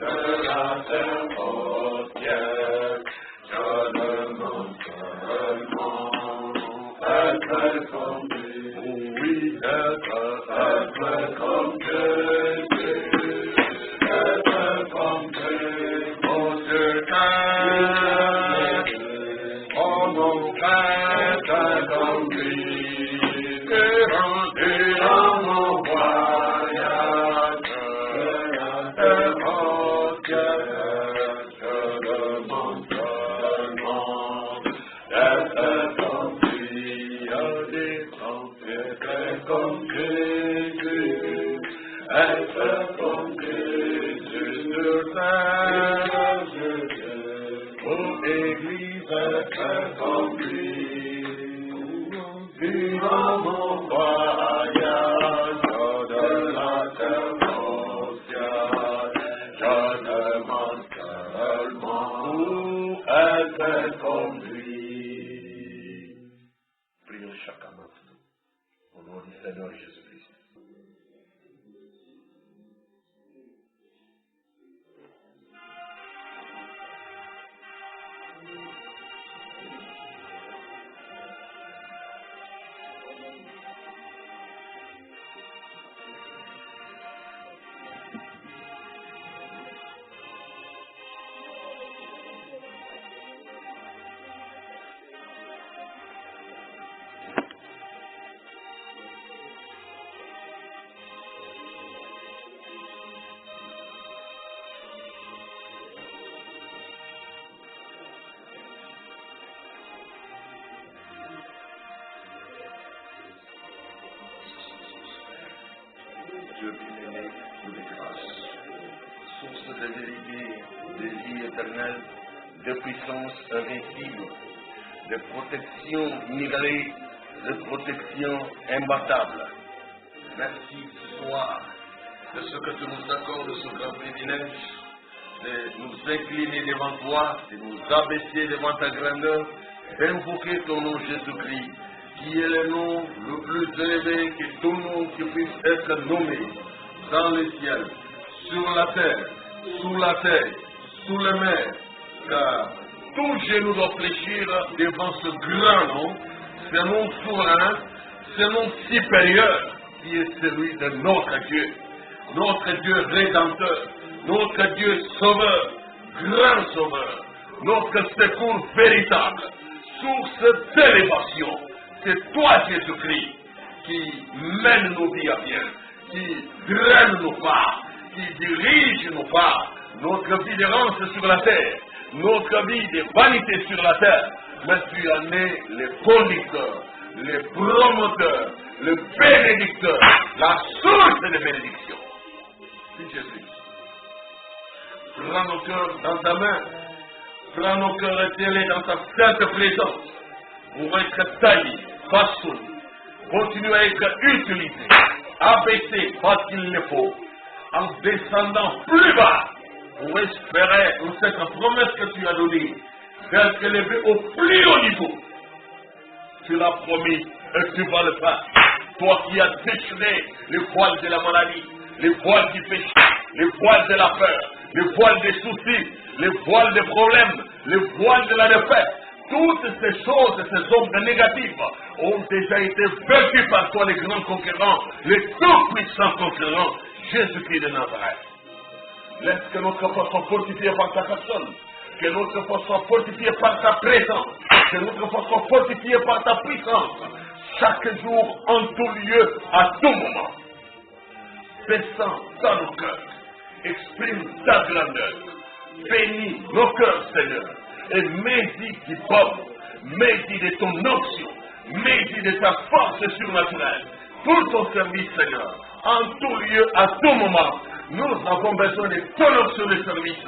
de la terre entière, je demande seulement être comme lui. Oui, être comme Jésus, être comme Jésus, oh sur terre, oh mon frère, être comme lui, durant mon voyage, terre entière, je demande seulement d'être comme lui, être comme Jésus, être comme Jésus sur terre, oh Église, être comme lui, durant mon voyage de la terre entière, je demande seulement être comme lui. Prions chacun d'entre nous, au nom du Seigneur Jésus-Christ. Dieu bien-aimé ou de grâce, source de vérité, de vie éternelle, de puissance invincible, de protection inégalée, de protection imbattable. Merci ce soir de ce que tu nous accordes, ce grand privilège, de nous incliner devant toi, de nous abaisser devant ta grandeur, d'invoquer ton nom Jésus-Christ, qui est le nom le plus élevé que tout nom qui puisse être nommé dans les ciels, sur la terre, sous la terre, sous les mers, car tout genou doit fléchir devant ce grand nom, ce nom souverain, ce nom supérieur, qui est celui de notre Dieu rédempteur, notre Dieu sauveur, grand sauveur, notre secours véritable, source d'élévation. C'est toi, Jésus-Christ, qui mène nos vies à bien, qui draine nos pas, qui dirige nos pas, notre vie d'errance sur la terre, notre vie de vanité sur la terre, mais tu en es le conducteur, le promoteur, le bénédicteur, la source de bénédiction. Oui, Jésus. Prends nos cœurs dans ta main, prends nos cœurs scellés dans ta sainte présence, pour être taillés, façonnés, continuer à être utilisés, abaissés parce qu'il le faut, en descendant plus bas, pour espérer cette promesse que tu as donnée, d'être élevé au plus haut niveau. Tu l'as promis et tu vas le faire. Toi qui as déchiré les voiles de la maladie, les voiles du péché, les voiles de la peur, les voiles des soucis, les voiles des problèmes, les voiles de la défaite. Toutes ces choses, ces ombres négatives ont déjà été vaincues par toi, les grands conquérants, les tout-puissants conquérants, Jésus-Christ de Nazareth. Laisse que notre foi soit fortifiée par ta personne, que notre foi soit fortifiée par ta présence, que notre foi soit fortifiée par ta puissance, chaque jour, en tout lieu, à tout moment. Descends dans nos cœurs, exprime ta grandeur, bénis nos cœurs, Seigneur, et mets-y du bon, mets-y de ton onction, mets-y de ta force surnaturelle, pour ton service, Seigneur, en tout lieu, à tout moment. Nous avons besoin de ton onction de service,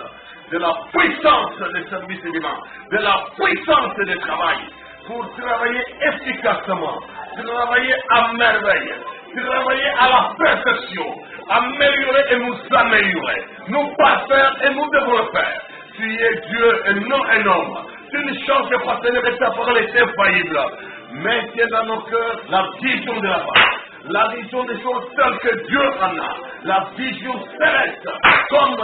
de la puissance des services divins, de la puissance du travail, pour travailler efficacement, travailler à merveille, travailler à la perfection, améliorer et nous améliorer, nous pas faire et nous devons le faire. Tu es Dieu et non un homme. Tu ne changes pas, Seigneur, et ta parole est infaillible. Maintiens dans nos cœurs la vision de la parole, la vision des choses telles que Dieu en a, la vision céleste, comme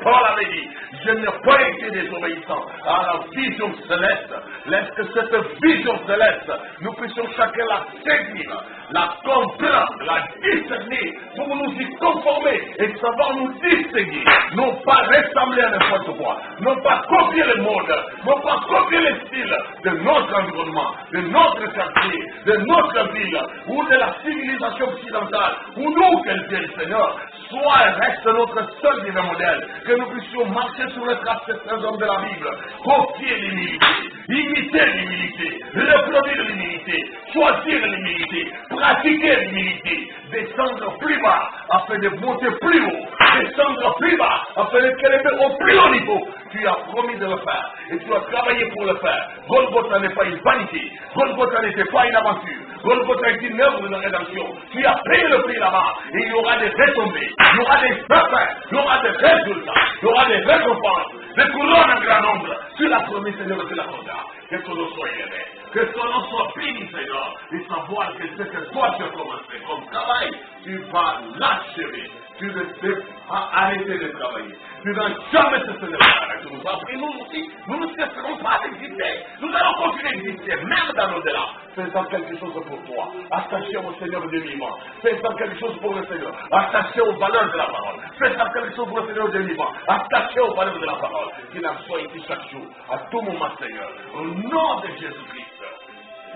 Paul avait dit, je n'ai pas été désobéissant à la vision céleste. Laisse que cette vision céleste, nous puissions chacun la saisir, la comprendre, la discerner, pour nous y conformer et savoir nous distinguer, non pas ressembler à n'importe quoi, non pas copier le monde, non pas copier le style de notre environnement, de notre quartier, de notre ville, ou de la civilisation occidentale, ou nous qu'elle vienne, Seigneur, soit et reste notre seul divin modèle, que nous puissions marcher sur les traces de ces hommes de la Bible, copier l'humilité, imiter l'humilité, reproduire l'humilité, choisir l'humilité, pratiquer l'humilité, descendre plus bas afin de monter plus haut, descendre plus bas afin d'être élevé au plus haut niveau. Tu as promis de le faire et tu as travaillé pour le faire. Golgotha n'est pas une vanité, Golgotha n'était pas une aventure, Golgotha est une œuvre de rédemption. Tu as payé le prix là-bas et il y aura des retombées, il y aura des effets, il y aura des résultats, il y aura des récompenses, des couronnes en grand nombre. Tu l'as promis, Seigneur, tu l'accordas. Que ton nom soit élevé, que ton nom soit béni, Seigneur, et savoir que ce que toi tu as commencé comme travail, tu vas l'achever. Tu ne sais pas arrêter de travailler. Tu n'as jamais cessé de faire. Tu nous as pris, nous aussi, nous ne cesserons pas d'exister. Nous allons continuer d'exister, même dans l'au-delà. Faisant quelque chose pour toi. Attaché au Seigneur de vivant. Faisant quelque chose pour le Seigneur. Attaché aux valeurs de la parole. Faisant quelque chose pour le Seigneur de vivant. Attaché aux valeurs de la parole. Qu'il en soit ici chaque jour, à tout moment, Seigneur. Au nom de Jésus-Christ,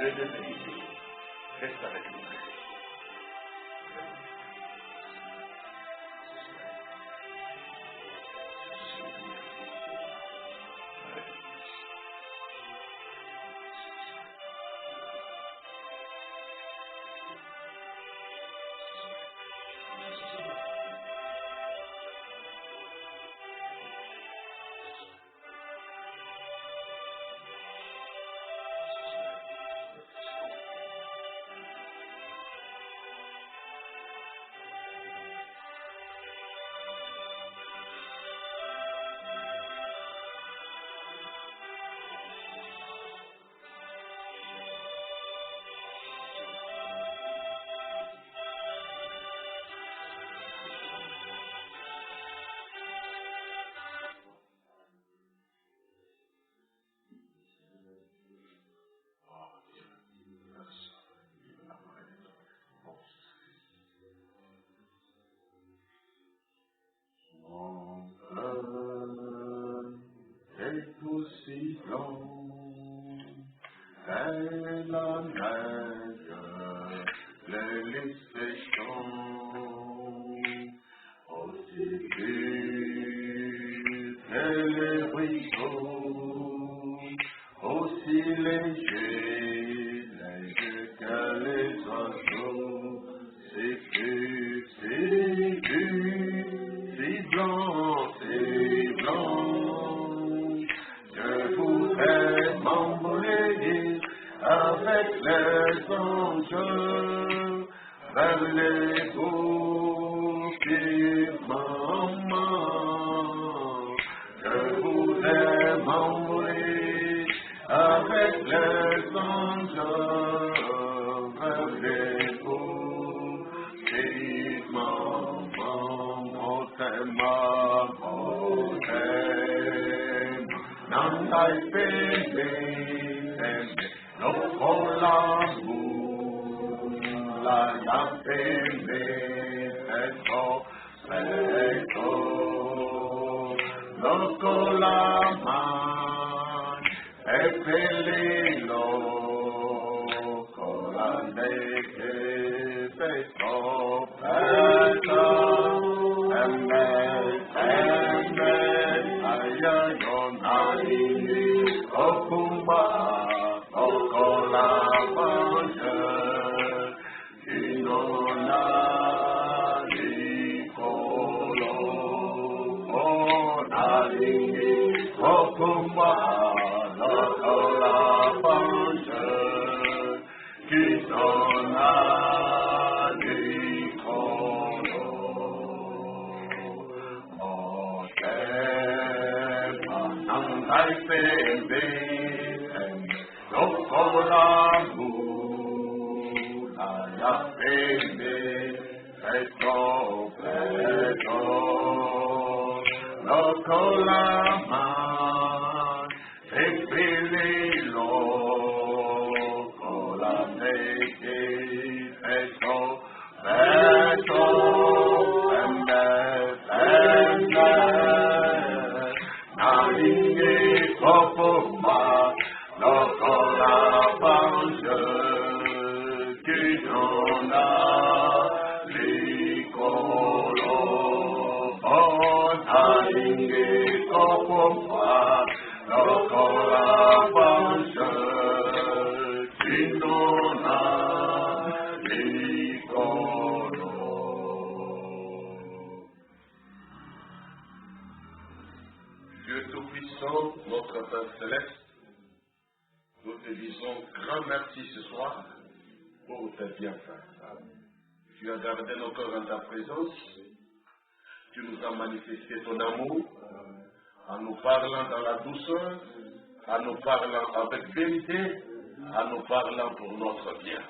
je te bénis. Reste avec nous. c'est dur, c'est blanc, c'est blanc. Je voudrais m'envoler avec les anges vers les beaux firmaments. Je voudrais m'envoler avec les anges vers les beaux firmaments. None thy faith no colamu la yapeme eto no colaman epelilo colandeke eto Okumba, Okola Banja, Inona Nikolo, Onali, Okumba, Okola Banja, Inona Nikolo, I feel and no colamu, I feel peto, no colaman, epililo, colameke, peto, Opoma, no colabanja, Kinona, Licolo, Onainge, Opoma, no colabanja, Kinona, Licolo. Dieu Tout-Puissant, notre Père Céleste, nous te disons grand merci ce soir pour tes bienfaits. Tu as gardé nos cœurs en ta présence, tu nous as manifesté ton amour, en nous parlant dans la douceur, en nous parlant avec vérité, en nous parlant pour notre bien.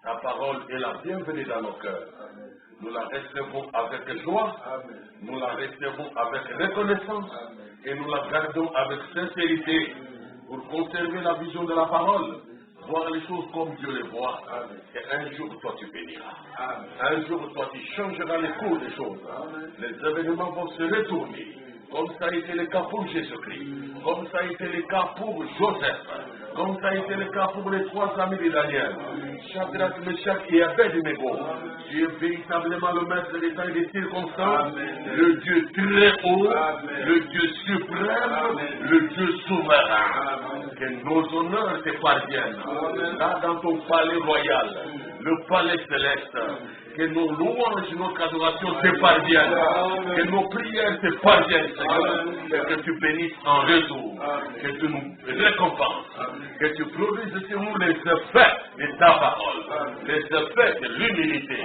Ta parole est la bienvenue dans nos cœurs. Nous la recevons avec joie, nous la recevons avec reconnaissance et nous la gardons avec sincérité pour conserver la vision de la parole, voir les choses comme Dieu les voit. Et un jour, toi, tu béniras. Un jour, toi, tu changeras les cours des choses. Les événements vont se retourner, comme ça a été le cas pour Jésus-Christ, comme ça a été le cas pour Joseph, comme ça a été le cas pour les 3 amis de Daniel, Shadrach, Meshach et Abednego. Tu es véritablement le maître des temps et des circonstances, le Dieu très haut, le Dieu suprême, le Dieu souverain. Que nos honneurs te parviennent, là dans ton palais royal, le palais céleste. Que nos louanges, nos adorations te parviennent, que nos prières te parviennent, Seigneur, et que tu bénisses en retour, que tu nous récompenses, que tu produises sur nous les effets de ta parole, les effets de l'humilité,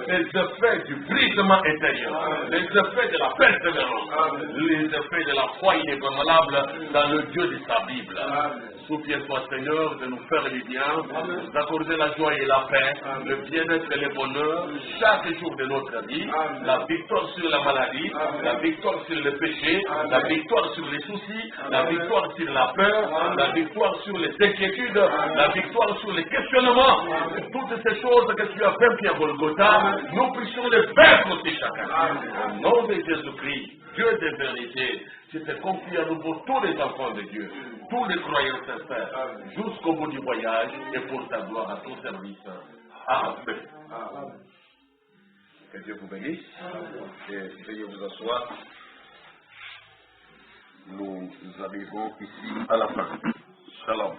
les effets du brisement intérieur, les effets de la persévérance, les effets de la foi inébranlable dans le Dieu de sa Bible. Souviens-toi, Seigneur, de nous faire du bien, nous accorder la joie et la paix, le bien-être et le bonheur, chaque jour de notre vie, la victoire sur la maladie, la victoire sur le péché, la victoire sur les soucis, la victoire sur la peur, la victoire sur les inquiétudes, la victoire sur les questionnements. Toutes ces choses que tu as fait à Golgotha, nous puissions les faire côté chacun. Au nom de Jésus-Christ, Dieu de vérité, je te confie à nouveau tous les enfants de Dieu, tous les croyants sincères, jusqu'au bout du voyage et pour ta gloire à ton service. Amen. Que Dieu vous bénisse. Et veuillez vous asseoir. Nous arrivons ici à la fin. Shalom.